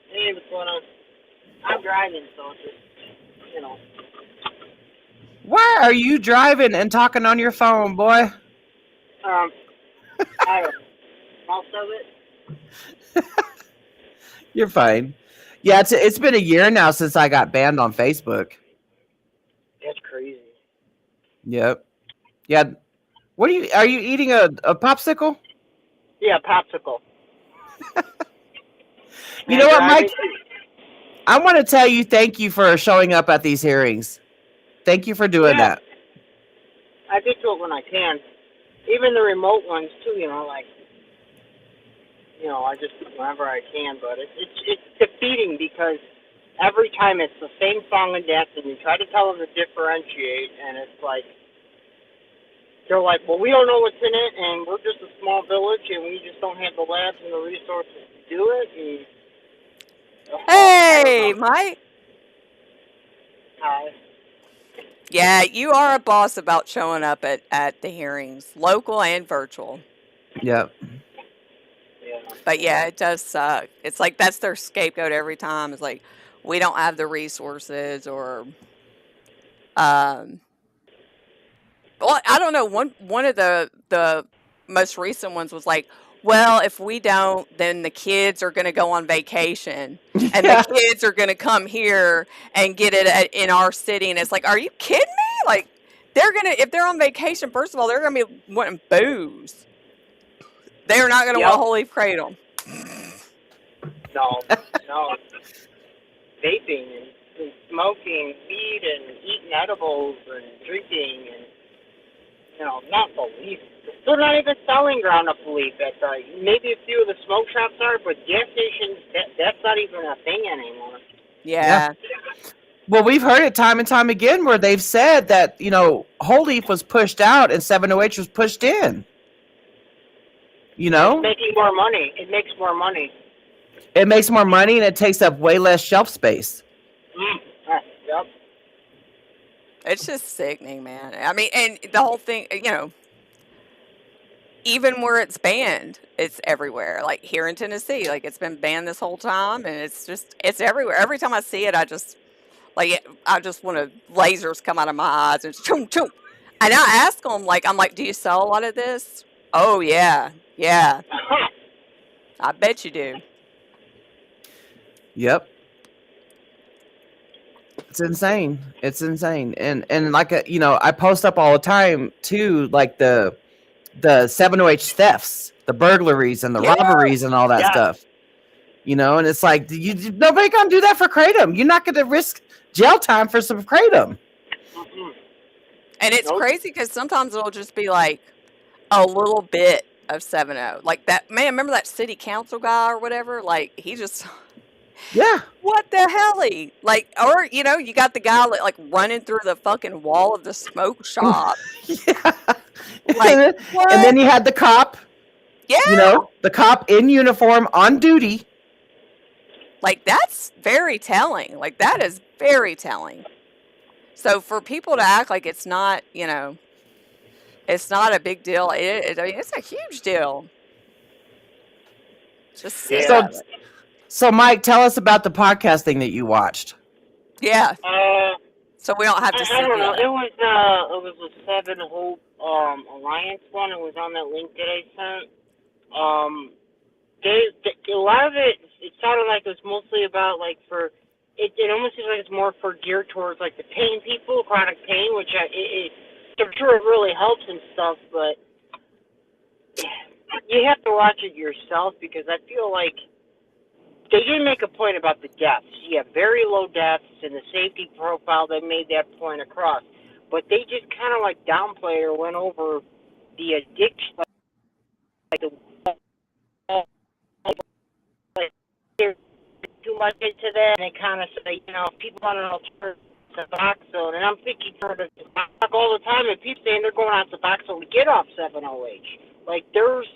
Hey, what's going on? I'm driving, so it's just, you know. Why are you driving and talking on your phone, boy? I don't know. Most of it. You're fine. Yeah, it's been a year now since I got banned on Facebook. That's crazy. Yep. Yeah. What are you eating a popsicle? Yeah, popsicle. You know what, Mike? Driving- I want to tell you thank you for showing up at these hearings. Thank you for doing Yeah. that. I do it when I can. Even the remote ones too, like, I just whenever I can. But it's defeating because every time it's the same song and dance, and you try to tell them to differentiate, and it's like they're like, well, we don't know what's in it, and we're just a small village, and we just don't have the labs and the resources to do it. And Hey, Mike. Hi. Yeah, you are a boss about showing up at the hearings, local and virtual. Yep. Yeah. But yeah, it does suck. It's like that's their scapegoat every time. It's like we don't have the resources or well, I don't know. One of the most recent ones was like, well, if we don't, then the kids are going to go on vacation, and Yeah. the kids are going to come here and get it in our city. And it's like, are you kidding me? Like, if they're on vacation, first of all, they're gonna be wanting booze. They're not gonna want Yep. a whole leaf kratom. No. Vaping and smoking weed and eating edibles and drinking and not the leaf. They're not even selling ground up leaf at maybe a few of the smoke shops are, but gas stations that's not even a thing anymore. Yeah. Well, we've heard it time and time again where they've said that, whole leaf was pushed out and 708 was pushed in. It's making more money. It makes more money. It makes more money and it takes up way less shelf space. Yep. It's just sickening, man. I mean, and the whole thing, even where it's banned, it's everywhere. Like here in Tennessee, like it's been banned this whole time, and it's everywhere. Every time I see it, I just want to lasers come out of my eyes and choom choom. And I ask them, I'm like, do you sell a lot of this? Oh yeah, I bet you do. Yep. It's insane. It's insane. And like I post up all the time too, like the 708 thefts, the burglaries and the robberies and all that stuff. And it's like nobody gonna do that for kratom. You're not gonna risk jail time for some kratom. And it's crazy because sometimes it'll just be like a little bit of 7-0. Like that man, remember that city council guy or whatever? Like he just what the hell? Like, or you got the guy like running through the fucking wall of the smoke shop. Like, what? And then you had the cop. Yeah. The cop in uniform on duty. Like that's very telling. Like that is very telling. So for people to act like it's not, it's not a big deal. I mean, it's a huge deal. Just So Mike, tell us about the podcasting that you watched. Yeah. So we don't have to. I don't know. It was a Seven Hope Alliance one. It was on that link that I sent. A lot of it sounded like it was mostly about like for. It almost seems like it's more for geared towards like the pain people, chronic pain, which I'm sure it really helps and stuff, but you have to watch it yourself because I feel like they didn't make a point about the deaths. You have very low deaths in the safety profile. They made that point across, but they just kind of like downplayed or went over the addiction, like the like they're too much into that, and they kind of say, you know, people on an alternative Suboxone, and I'm thinking sort of all the time, and people saying they're going on Suboxone to get off 7-OH. Like there's,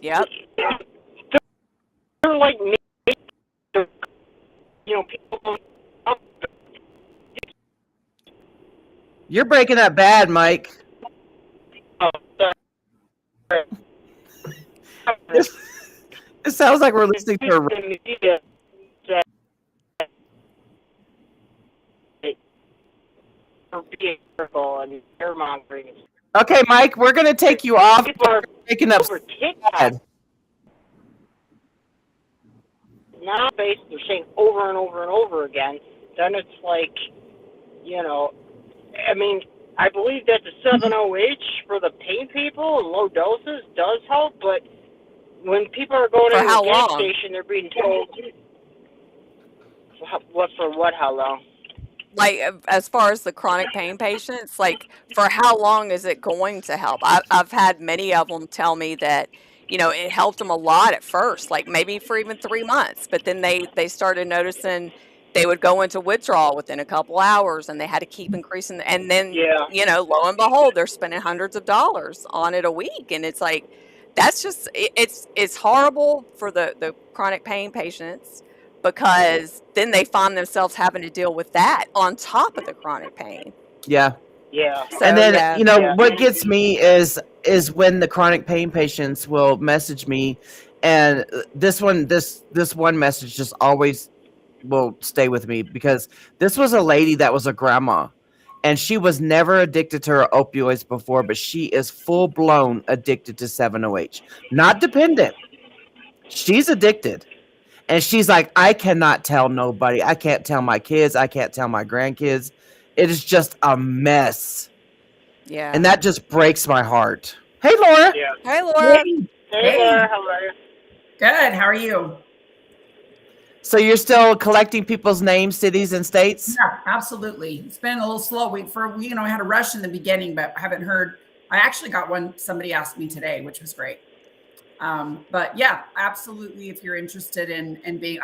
Yep. they're like, you know, people. You're breaking up bad, Mike. It sounds like we're listening to a. And fear-mongering. Okay, Mike, we're gonna take you off. People are Breaking up over TikTok. bad. Now, they're saying over and over and over again. Then it's like, you know, I mean, I believe that the 7-OH for the pain people in low doses does help, but when people are going For into how a gas long? station, they're being told, what for what, how long? Like as far as the chronic pain patients, like for how long is it going to help? I've had many of them tell me that, you know, it helped them a lot at first, like maybe for even 3 months, but then they started noticing they would go into withdrawal within a couple hours and they had to keep increasing. And then, Yeah. you know, lo and behold, they're spending hundreds of dollars on it a week. And it's like, that's just, it's horrible for the chronic pain patients because then they find themselves having to deal with that on top of the chronic pain. Yeah. Yeah. So, And then yeah. you know Yeah. what gets me is when the chronic pain patients will message me, and this one message just always will stay with me because this was a lady that was a grandma, and she was never addicted to her opioids before, but she is full blown addicted to 7-OH, not dependent. She's addicted. And she's like, I cannot tell nobody. I can't tell my kids. I can't tell my grandkids. It is just a mess. Yeah. And that just breaks my heart. Hey, Laura. Yeah. Hey, Laura. Hey, Laura, how are you? Good. How are you? So you're still collecting people's names, cities, and states? Yeah, absolutely. It's been a little slow. We had a rush in the beginning, but I haven't heard. I actually got one. Somebody asked me today, which was great. But yeah, absolutely. If you're interested in being,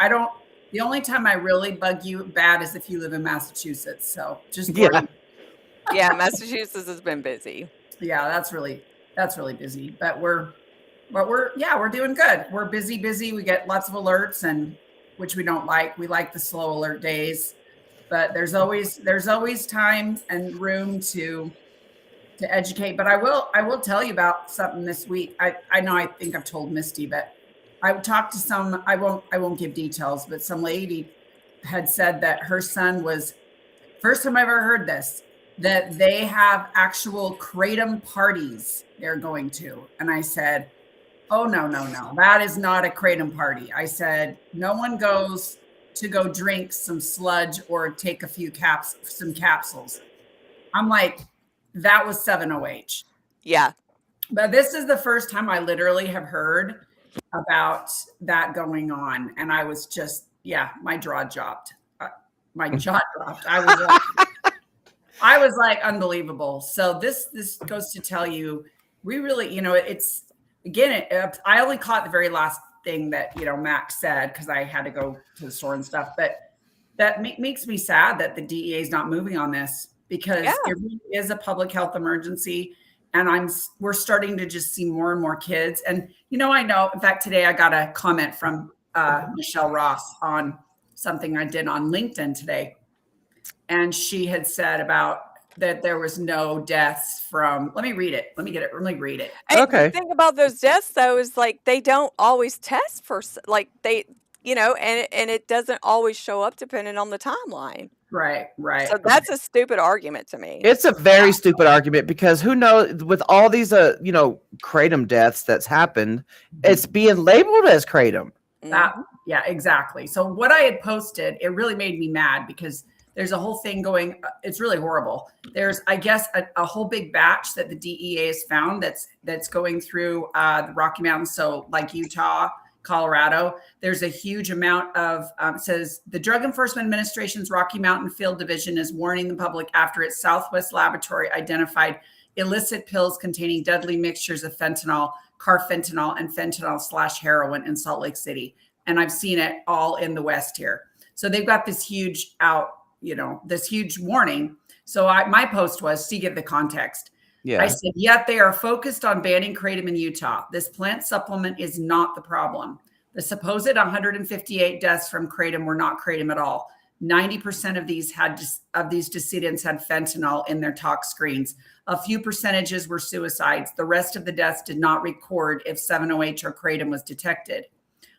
the only time I really bug you bad is if you live in Massachusetts. So just Yeah. Yeah, Massachusetts has been busy. Yeah, that's really busy. But we're doing good. We're busy. We get lots of alerts, and which we don't like. We like the slow alert days, but there's always time and room to educate. But I will tell you about something this week. I know I think I've told Misty, but I talked to some, I won't give details, but some lady had said that her son was, first time I've ever heard this, that they have actual kratom parties they're going to. And I said, oh, no. That is not a kratom party. I said, no one goes to go drink some sludge or take a few some capsules. I'm like, that was 7-OH. Yeah. But this is the first time I literally have heard about that going on. And I was just, my jaw dropped. My jaw dropped. I was like, unbelievable. So this goes to tell you, we really, it's, again, I only caught the very last thing that, Max said, because I had to go to the store and stuff. But that makes me sad that the DEA is not moving on this, because it really is a public health emergency. And we're starting to just see more and more kids. And, I know, in fact, today I got a comment from Michelle Ross on something I did on LinkedIn today. And she had said about that there was no deaths from, let me read it. Let me read it. And Okay. the thing about those deaths, though, is like they don't always test for, like they, and it doesn't always show up depending on the timeline. Right. So that's a stupid argument to me. It's a very stupid argument, because who knows, with all these, kratom deaths that's happened, it's being labeled as kratom. Yeah, exactly. So what I had posted, it really made me mad, because There's a whole thing going. It's really horrible. There's, I guess, a whole big batch that the DEA has found that's going through the Rocky Mountains. So like Utah, Colorado, there's a huge amount of, it says the Drug Enforcement Administration's Rocky Mountain Field Division is warning the public after its Southwest laboratory identified illicit pills containing deadly mixtures of fentanyl, carfentanil, and fentanyl/heroin in Salt Lake City. And I've seen it all in the West here. So they've got this huge this huge warning. So my post was to give the context. Yeah. I said, yet they are focused on banning kratom in Utah. This plant supplement is not the problem. The supposed 158 deaths from kratom were not kratom at all. 90% of these decedents had fentanyl in their tox screens. A few percentages were suicides. The rest of the deaths did not record if 7-OH or kratom was detected.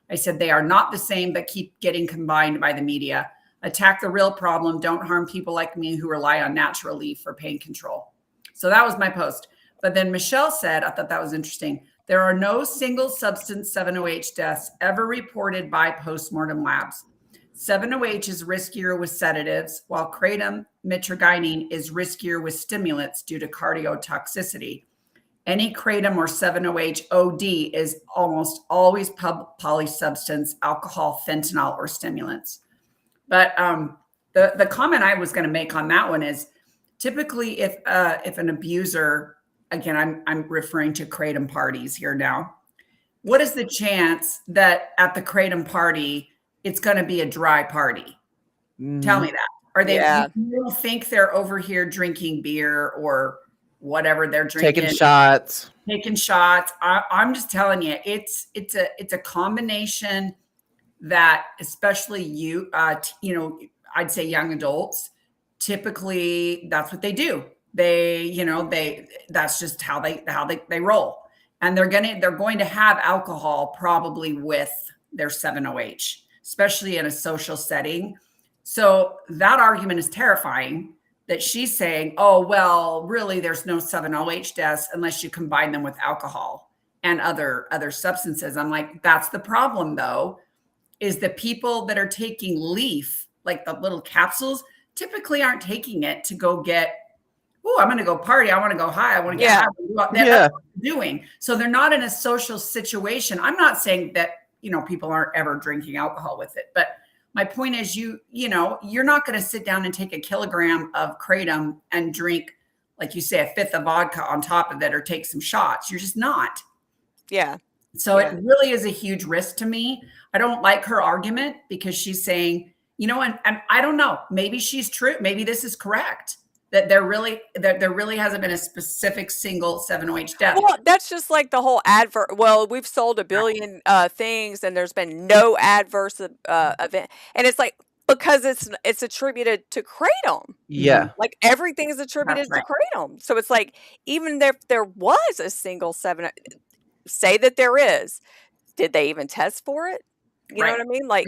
I said, they are not the same, but keep getting combined by the media. Attack the real problem. Don't harm people like me who rely on natural leaf for pain control. So that was my post. But then Michelle said, I thought that was interesting. There are no single substance 7-OH deaths ever reported by postmortem labs. 7-OH is riskier with sedatives, while kratom mitragynine is riskier with stimulants due to cardiotoxicity. Any kratom or 7-OH OD is almost always polysubstance, alcohol, fentanyl, or stimulants. But the comment I was going to make on that one is typically if an abuser, again, I'm referring to kratom parties here now, what is the chance that at the kratom party, it's going to be a dry party? Tell me that. Are they, you don't think they're over here drinking beer or whatever they're drinking? Taking shots. I'm just telling you, it's a combination that especially I'd say young adults, typically that's what they do. That's just how they roll. And they're going to have alcohol probably with their 7-OH, especially in a social setting. So that argument is terrifying, that she's saying, oh, well, really, there's no 7-OH deaths unless you combine them with alcohol and other substances. I'm like, that's the problem, though, is the people that are taking leaf, like the little capsules, typically aren't taking it to go get, oh, I'm going to go party. I want to go high. I want to get high. That's what they're doing. So they're not in a social situation. I'm not saying that, people aren't ever drinking alcohol with it, but my point is you're not going to sit down and take a kilogram of kratom and drink, like you say, a fifth of vodka on top of it or take some shots. You're just not. Yeah. So it really is a huge risk to me. I don't like her argument because she's saying, and I don't know, maybe she's true. Maybe this is correct, that there really hasn't been a specific single 7-OH death. Well, that's just like the whole adverse. Well, we've sold 1 billion things and there's been no adverse event. And it's like, because it's attributed to kratom. Yeah. Like everything is attributed to kratom. So it's like, even if there was a single 7, say that there is, did they even test for it? You know what I mean? Like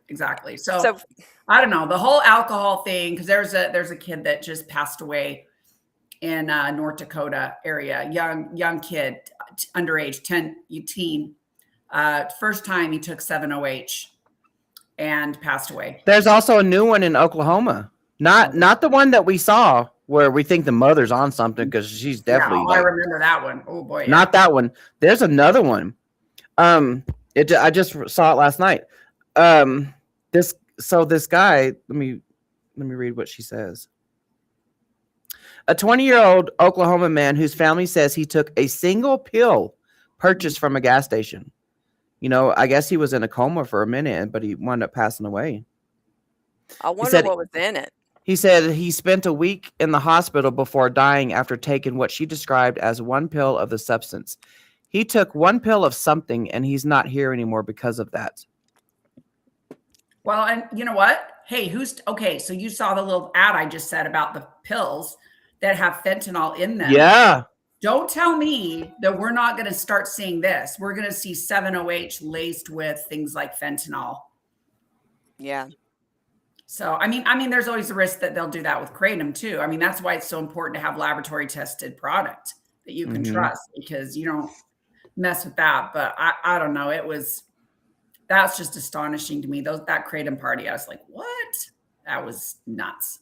exactly. So I don't know, the whole alcohol thing, because there's a kid that just passed away in North Dakota area, young kid, underage, 18. First time he took 7-OH and passed away. There's also a new one in Oklahoma. Not the one that we saw where we think the mother's on something, because she's definitely. I remember that one. Oh boy. Not that one. There's another one. I just saw it last night. This guy, let me read what she says. A 20-year-old Oklahoma man whose family says he took a single pill purchased from a gas station. I guess he was in a coma for a minute, but he wound up passing away. I wonder what was in it. He said he spent a week in the hospital before dying after taking what she described as 1 pill of the substance. He took 1 pill of something, and he's not here anymore because of that. Well, and you know what? Hey, okay, so you saw the little ad I just said about the pills that have fentanyl in them. Yeah. Don't tell me that we're not going to start seeing this. We're going to see 7-OH laced with things like fentanyl. Yeah. So, I mean, there's always a risk that they'll do that with kratom too. I mean, that's why it's so important to have laboratory tested product that you can trust, because you don't mess with that. But I don't know. That's just astonishing to me. That kratom party, I was like, what? That was nuts.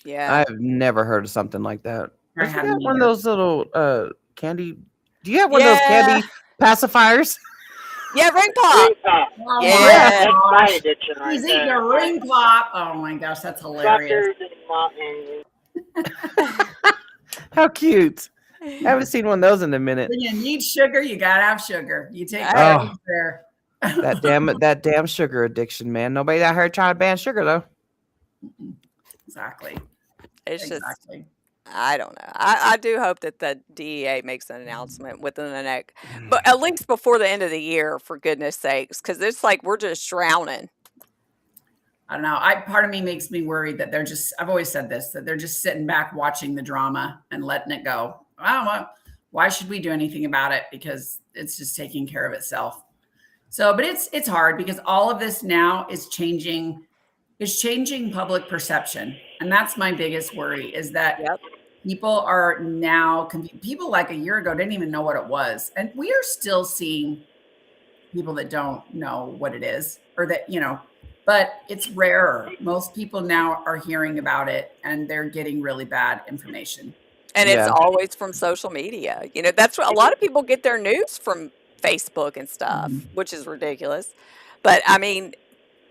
Yeah. I've never heard of something like that. I I hadn't forgot one of either. those little candy. Do you have one of those Yeah. candy pacifiers? Yeah, ring pop. Ring pop. Oh Yeah. my That's my gosh. addiction right He's eating there. a ring pop. Oh my gosh, that's hilarious. Suckers and How cute! Haven't seen one of those in a minute. When you need sugar, you gotta have sugar. You take Oh. that there. That damn sugar addiction, man. Nobody out here trying to ban sugar though. Exactly. It's just, Exactly. I don't know. I do hope that the DEA makes an announcement within the next, but at least before the end of the year, for goodness sakes, because it's like we're just drowning. I don't know. Part of me makes me worried that I've always said this, that they're just sitting back watching the drama and letting it go. Well, why should we do anything about it? Because it's just taking care of itself. So, but it's hard because all of this now is changing public perception. And that's my biggest worry, is that Yep. people are now, people like a year ago didn't even know what it was. And we are still seeing people that don't know what it is, or that, but it's rarer. Most people now are hearing about it and they're getting really bad information. And Yeah. it's always from social media. That's what a lot of people get their news from Facebook and stuff, which is ridiculous. But I mean,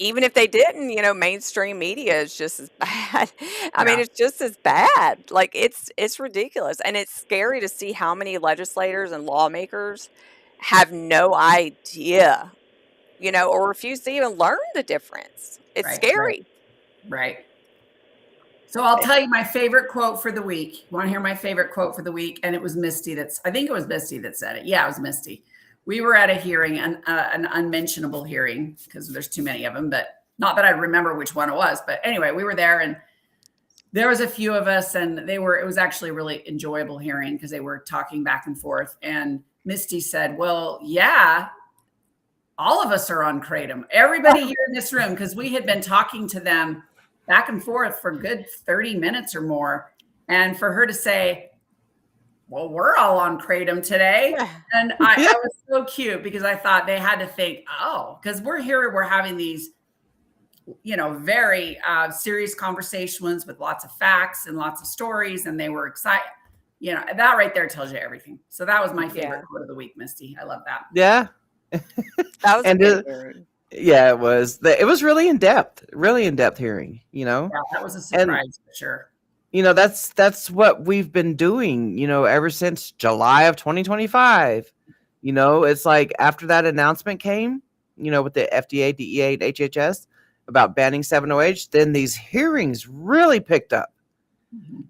even if they didn't, mainstream media is just as bad. I mean, Yeah. it's just as bad. Like it's ridiculous. And it's scary to see how many legislators and lawmakers have no idea, or refuse to even learn the difference. It's Right, scary. Right. So I'll tell you my favorite quote for the week. You want to hear my favorite quote for the week? And it was Misty I think it was Misty that said it. Yeah, it was Misty. We were at a hearing, an unmentionable hearing, because there's too many of them, but not that I remember which one it was. But anyway, we were there and there was a few of us, and it was actually a really enjoyable hearing because they were talking back and forth. And Misty said, well, yeah, all of us are on Kratom. Everybody here in this room, because we had been talking to them back and forth for a good 30 minutes or more. And for her to say, well, we're all on Kratom today. And I was so cute, because I thought they had to think, because we're having these, very serious conversations with lots of facts and lots of stories. And they were excited. That right there tells you everything. So that was my favorite quote of the week, Misty. I love that. Yeah. That was And a good hearing. Yeah, it was. It was really in depth hearing. Yeah, that was a surprise for sure. That's what we've been doing, ever since July of 2025. It's like after that announcement came, with the FDA, DEA, and HHS about banning 7-OH, then these hearings really picked up.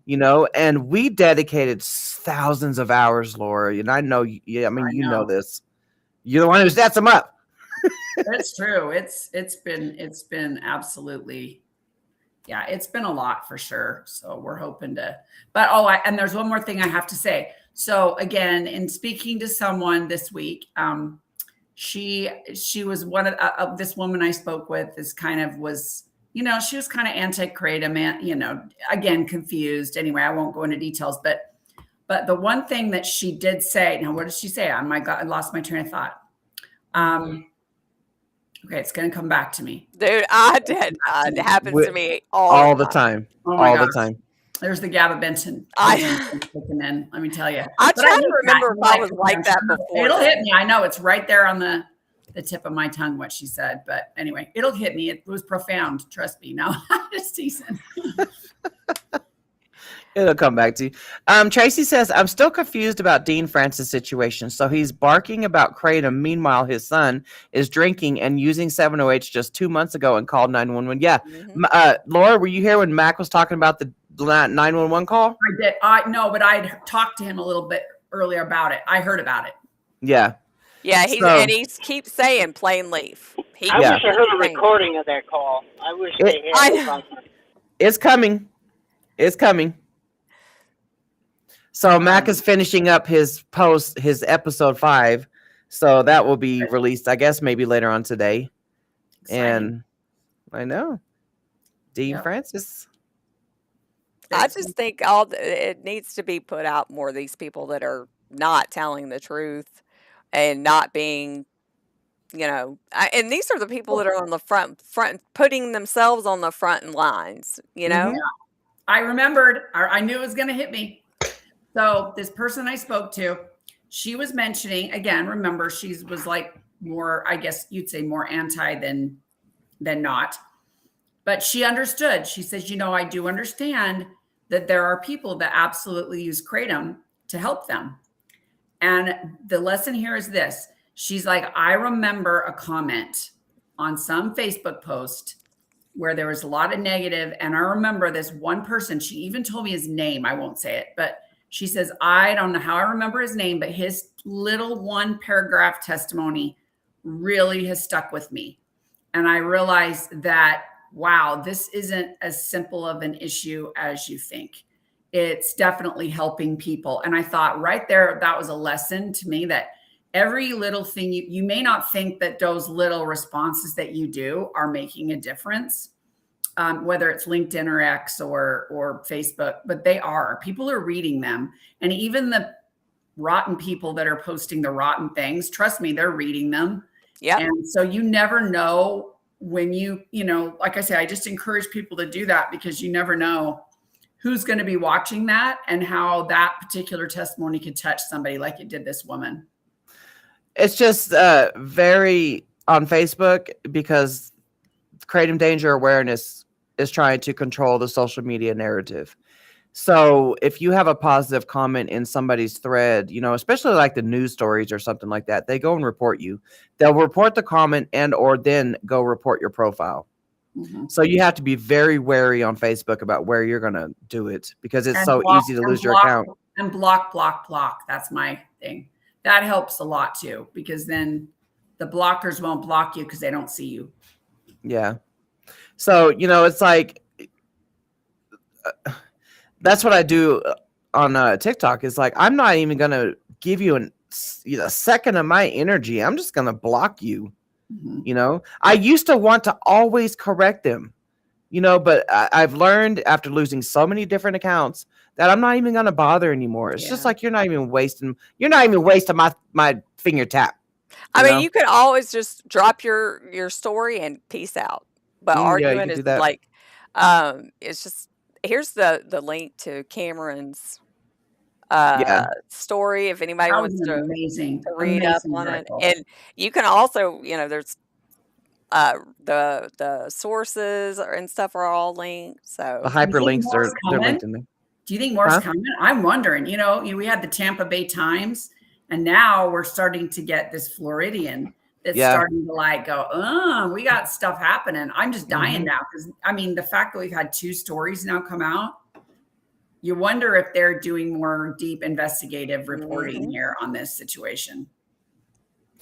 And we dedicated thousands of hours, Laura, and I know, you know this. You're the one who sets them up. That's true. It's been absolutely, it's been a lot for sure. So we're hoping to, but and there's one more thing I have to say. So again, in speaking to someone this week, she was one of this woman I spoke with she was kind of anti-Kratom, again, confused. Anyway, I won't go into details, but the one thing that she did say, now what did she say? Oh my God, I lost my train of thought. Okay, it's going to come back to me. Dude, I did. It happens to me all the time. Oh my all gosh. the time. There's the gabapentin. Kicking in, let me tell you. I But try hate to remember that. if I was like that before. It'll hit me. I know it's right there on the tip of my tongue, what she said. But anyway, it'll hit me. It was profound. Trust me. No, just teasing. It'll come back to you. Tracy says, I'm still confused about Dean Francis' situation. So he's barking about Kratom. Meanwhile, his son is drinking and using 7-OH just 2 months ago and called 911. Yeah. Laura, were you here when Mac was talking about the 911 call? I did. No, but I'd talked to him a little bit earlier about it. I heard about it. Yeah. Yeah, he keeps saying plain leaf. I wish I heard a recording of that call. I wish they had. It's coming. It's coming. So Mac is finishing up his episode 5. So that will be released, I guess, maybe later on today. Exciting. And I know. Dean Francis. I just think it needs to be put out more, these people that are not telling the truth and not being, And these are the people that are on the front, putting themselves on the front lines, Mhm. I remembered, I knew it was going to hit me. So this person I spoke to, she was mentioning, again, remember, she was like more, I guess you'd say more anti than not. But she understood. She says, I do understand that there are people that absolutely use Kratom to help them. And the lesson here is this. She's like, I remember a comment on some Facebook post where there was a lot of negative. And I remember this one person, she even told me his name. I won't say it, but she says, I don't know how I remember his name, but his little 1 paragraph testimony really has stuck with me. And I realized that, wow, this isn't as simple of an issue as you think. It's definitely helping people. And I thought right there, that was a lesson to me that every little thing, you may not think that those little responses that you do are making a difference, whether it's LinkedIn or X or Facebook, but they are. People are reading them. And even the rotten people that are posting the rotten things, trust me, they're reading them. Yeah. And so you never know when like I say, I just encourage people to do that because you never know who's going to be watching that and how that particular testimony could touch somebody like it did this woman. It's just very on Facebook because Kratom Danger Awareness is trying to control the social media narrative. So if you have a positive comment in somebody's thread, especially like the news stories or something like that, they go and report you. They'll report the comment and or then go report your profile. Mm-hmm. So you have to be very wary on Facebook about where you're going to do it because it's so easy to lose your account. And block. That's my thing. That helps a lot too, because then the blockers won't block you because they don't see you. Yeah. So, it's like, that's what I do on TikTok is like, I'm not even going to give you a second of my energy. I'm just going to block you. Mm-hmm. I used to want to always correct them, but I've learned after losing so many different accounts that I'm not even going to bother anymore. It's just like, you're not even wasting my finger tap. I mean, you could always just drop your story and peace out. But arguing is like, it's just, here's the link to Cameron's story if anybody wants to read up on it. And you can also, there's the sources and stuff are all linked. So the hyperlinks they're linked in there. Do you think more's coming? I'm wondering, we had the Tampa Bay Times and now we're starting to get this Floridian that's starting to go, we got stuff happening. I'm just dying now. Because the fact that we've had 2 stories now come out, you wonder if they're doing more deep investigative reporting here on this situation.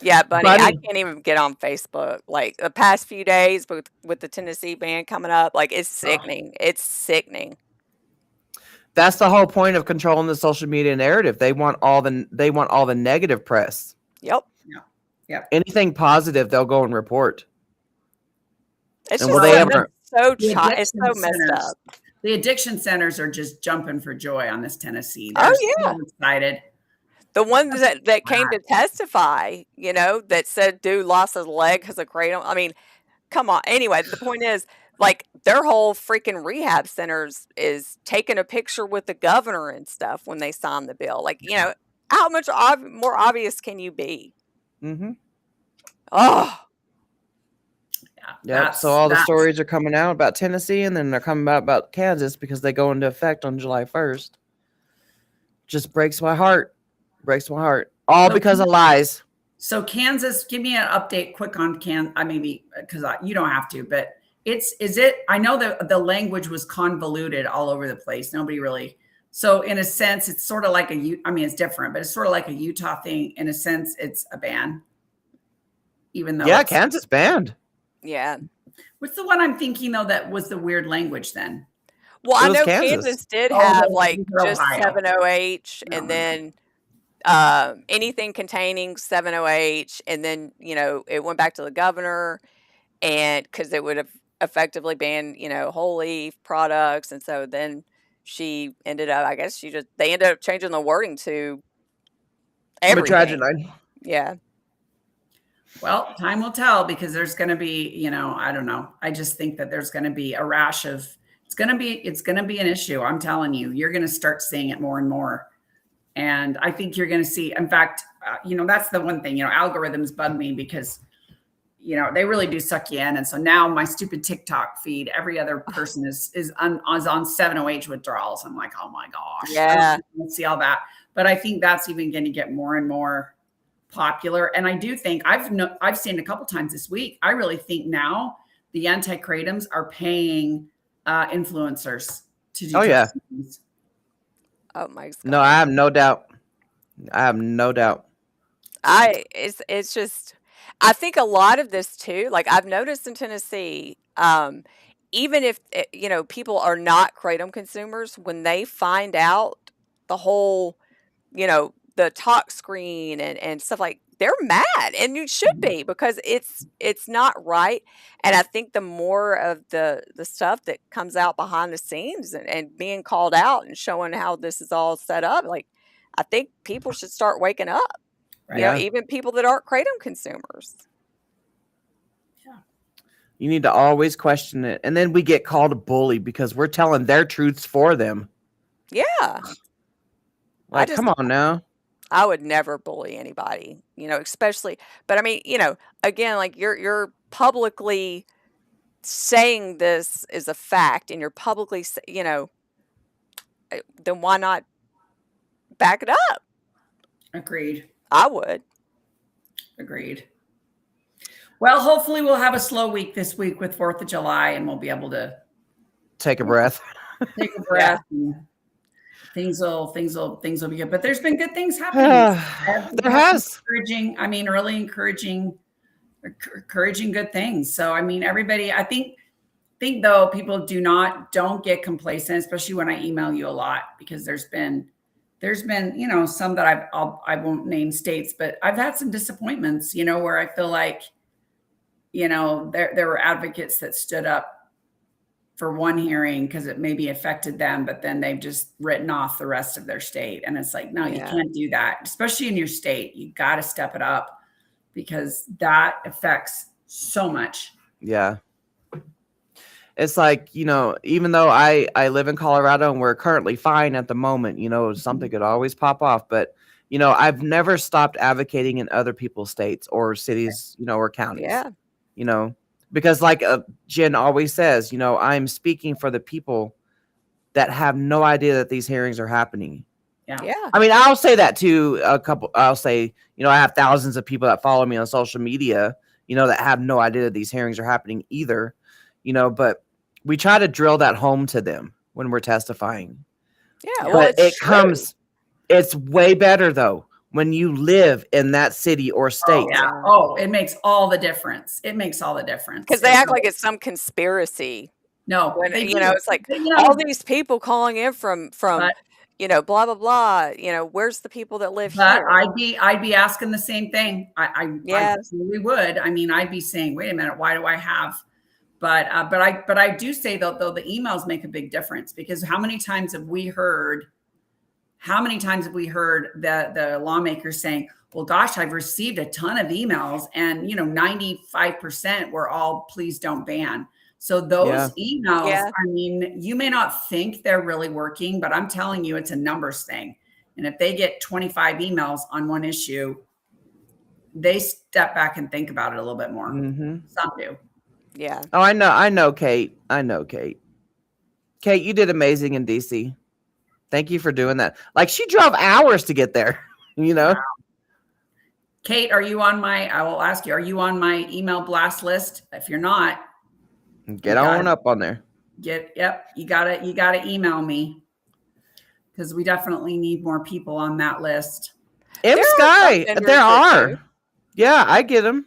Yeah, Bunny, I can't even get on Facebook. Like the past few days with the Tennessee ban coming up, like it's sickening. It's sickening. That's the whole point of controlling the social media narrative. They want all the negative press. Yep. Yep. Anything positive, they'll go and report. It's it's so messed up. The addiction centers are just jumping for joy on this Tennessee. They're so excited. The ones that came to testify, that said dude lost his leg because of Kratom. I mean, come on. Anyway, the point is, like, their whole freaking rehab centers is taking a picture with the governor and stuff when they sign the bill. Like, how much more obvious can you be? Mm-hmm. Oh. Yeah. So all the stories are coming out about Tennessee, and then they're coming out about Kansas because they go into effect on July 1st. Just breaks my heart. All because of lies. So Kansas, give me an update quick on maybe because you don't have to, but I know that the language was convoluted all over the place. Nobody really. So in a sense, it's sort of like it's different, but it's sort of like a Utah thing. In a sense, it's a ban. Even though Kansas banned. Yeah. What's the one I'm thinking though that was the weird language then? Well, I know Kansas did have just 7-OH and then anything containing 7-OH, and then it went back to the governor, and because it would have effectively banned whole leaf products, and so then she ended up, I guess they ended up changing the wording to everything. Metragenine. Yeah. Well, time will tell because there's going to be, I don't know. I just think that there's going to be a rash of, it's going to be an issue. I'm telling you, you're going to start seeing it more and more. And I think you're going to see, in fact, that's the one thing, algorithms bug me because, they really do suck you in. And so now my stupid TikTok feed, every other person is on 7-OH withdrawals. I'm like, oh my gosh. Yeah. Let's see all that. But I think that's even going to get more and more popular. And I do think I've seen a couple times this week. I really think now the anti-Kratums are paying influencers to do. Oh, yeah. things. Oh my God. No, I have no doubt. I have no doubt. It's just, I think a lot of this too, like I've noticed in Tennessee, even if, people are not Kratom consumers, when they find out the whole, the talk screen and stuff, like they're mad, and you should be, because it's not right. And I think the more of the stuff that comes out behind the scenes and being called out and showing how this is all set up, like I think people should start waking up. Right. Yeah. Even people that aren't Kratom consumers. You need to always question it. And then we get called a bully because we're telling their truths for them. Yeah. Like, come on now. I would never bully anybody, especially, but I mean, again, like you're publicly saying this is a fact and you're publicly, then why not back it up? Agreed. I would. Agreed. Well, hopefully we'll have a slow week this week with 4th of July and we'll be able to take a breath. Take a breath. And things will be good. But there's been good things happening. There has. Really encouraging good things. So I mean, everybody, I think though, people don't get complacent, especially when I email you a lot, because there's been some that I won't name states, but I've had some disappointments, where I feel like, there were advocates that stood up for one hearing because it maybe affected them, but then they've just written off the rest of their state. And it's like, no, you can't do that, especially in your state. You got to step it up because that affects so much. Yeah. It's like, even though I live in Colorado and we're currently fine at the moment, something could always pop off. But, I've never stopped advocating in other people's states or cities, or counties. Yeah. Because like Jen always says, I'm speaking for the people that have no idea that these hearings are happening. Yeah. I mean, I'll say that to I'll say, I have thousands of people that follow me on social media, that have no idea that these hearings are happening either, but we try to drill that home to them when we're testifying. Yeah. But it's way better though when you live in that city or state. Oh, yeah. Oh, it makes all the difference. Because they act like it's some conspiracy. No, when, it's like all these people calling in from blah, blah, blah, where's the people that live here? I'd be asking the same thing. I really would. I mean, I'd be saying, wait a minute, why do I have, but I do say though, the emails make a big difference, because how many times have we heard the lawmakers saying, well, gosh, I've received a ton of emails and, 95% were all, please don't ban. So those emails, I mean, you may not think they're really working, but I'm telling you, it's a numbers thing. And if they get 25 emails on one issue, they step back and think about it a little bit more. Mm-hmm. Some do. Yeah. Oh, I know, Kate. Kate, you did amazing in DC. Thank you for doing that. Like, she drove hours to get there, Wow. Kate, I will ask you, are you on my email blast list? If you're not, get on up on there. You gotta email me, because we definitely need more people on that list. Sky, there are. Yeah, I get them.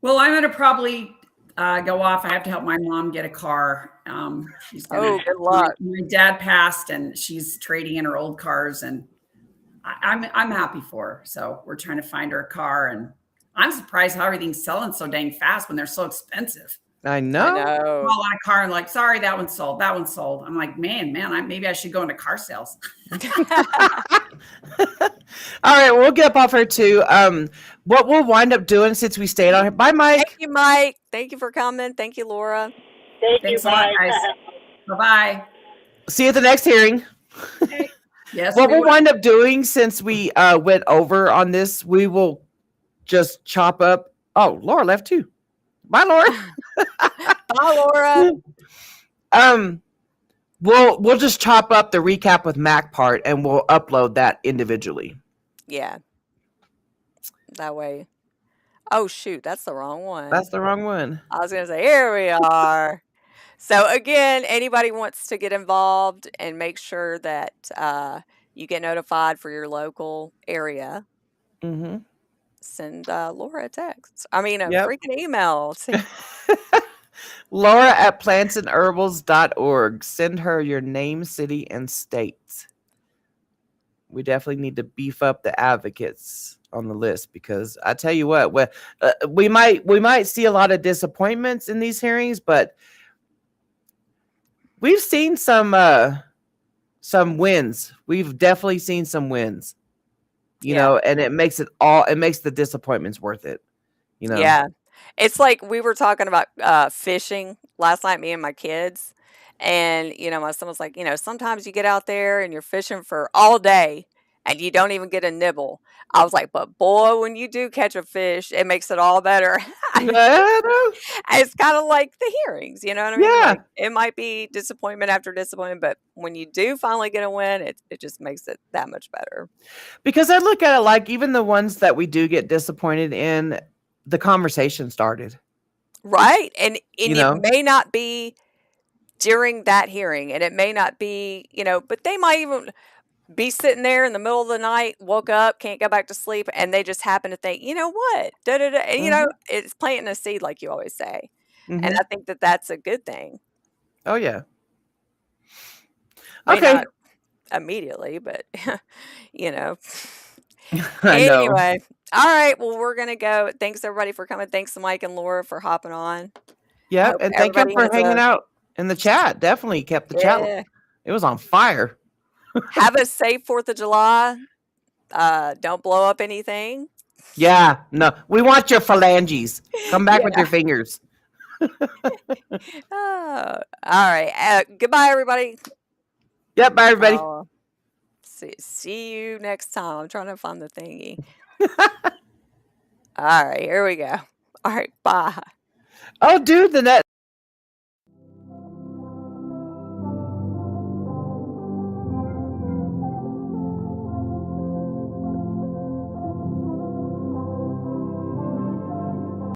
Well, I'm gonna probably go off. I have to help my mom get a car. Good luck. My dad passed, and she's trading in her old cars, and I'm happy for her. So we're trying to find her a car, and I'm surprised how everything's selling so dang fast when they're so expensive. I I know. know. Call on a car and like, sorry, that one's sold. That one's sold. I'm like, man, maybe I should go into car sales. All right, we'll get up off her too. What we'll wind up doing since we stayed on here. Bye, Mike. Thank you, Mike. Thank you for coming. Thank you, Laura. Thank Thanks you. a lot, Bye. guys. Bye-bye. See you at the next hearing. Yes, What we we'll will. wind up doing since we went over on this, we will just chop up. Oh, Laura left too. Bye, Laura. Bye, Laura. We'll just chop up the recap with Mac part and we'll upload that individually. Yeah. That way. Oh, shoot. That's the wrong one. That's the wrong one. I was going to say, here we are. So, again, anybody wants to get involved and make sure that you get notified for your local area, Mm-hmm. send Laura a text. I mean, a Yep. freaking email. Laura at plantsandherbals.org. Send her your name, city, and state. We definitely need to beef up the advocates on the list because I tell you what, we might see a lot of disappointments in these hearings, but we've seen some wins. We've definitely seen some wins. You know, and it makes the disappointments worth it. You know. Yeah. It's like we were talking about fishing last night, me and my kids. And, my son was like, sometimes you get out there and you're fishing for all day and you don't even get a nibble. I was like, but boy, when you do catch a fish, it makes it all better. It's kind of like the hearings, you know what I mean? Yeah. Like, it might be disappointment after disappointment, but when you do finally get a win, it just makes it that much better. Because I look at it like even the ones that we do get disappointed in, the conversation started. Right. And You know? it may not be during that hearing, and it may not be, but they might even be sitting there in the middle of the night, woke up, can't go back to sleep, and they just happen to think, you know what? Da, da, da. And, it's planting a seed, like you always say. Mhm. And I think that that's a good thing. Oh, yeah. May Okay. not immediately, but, I know. Anyway. All right. Well, we're going to go. Thanks, everybody, for coming. Thanks to Mike and Laura for hopping on. Yeah. Hope And thank you everybody for has hanging out in the chat. Definitely kept the chat. Yeah. It was on fire. Have a safe 4th of July. Don't blow up anything. Yeah. No, we want your phalanges. Come back with your fingers. Oh, all right. Goodbye, everybody. Yep. Bye, everybody. See you next time. I'm trying to find the thingy. All right. Here we go. All right. Bye. Oh, dude, the net.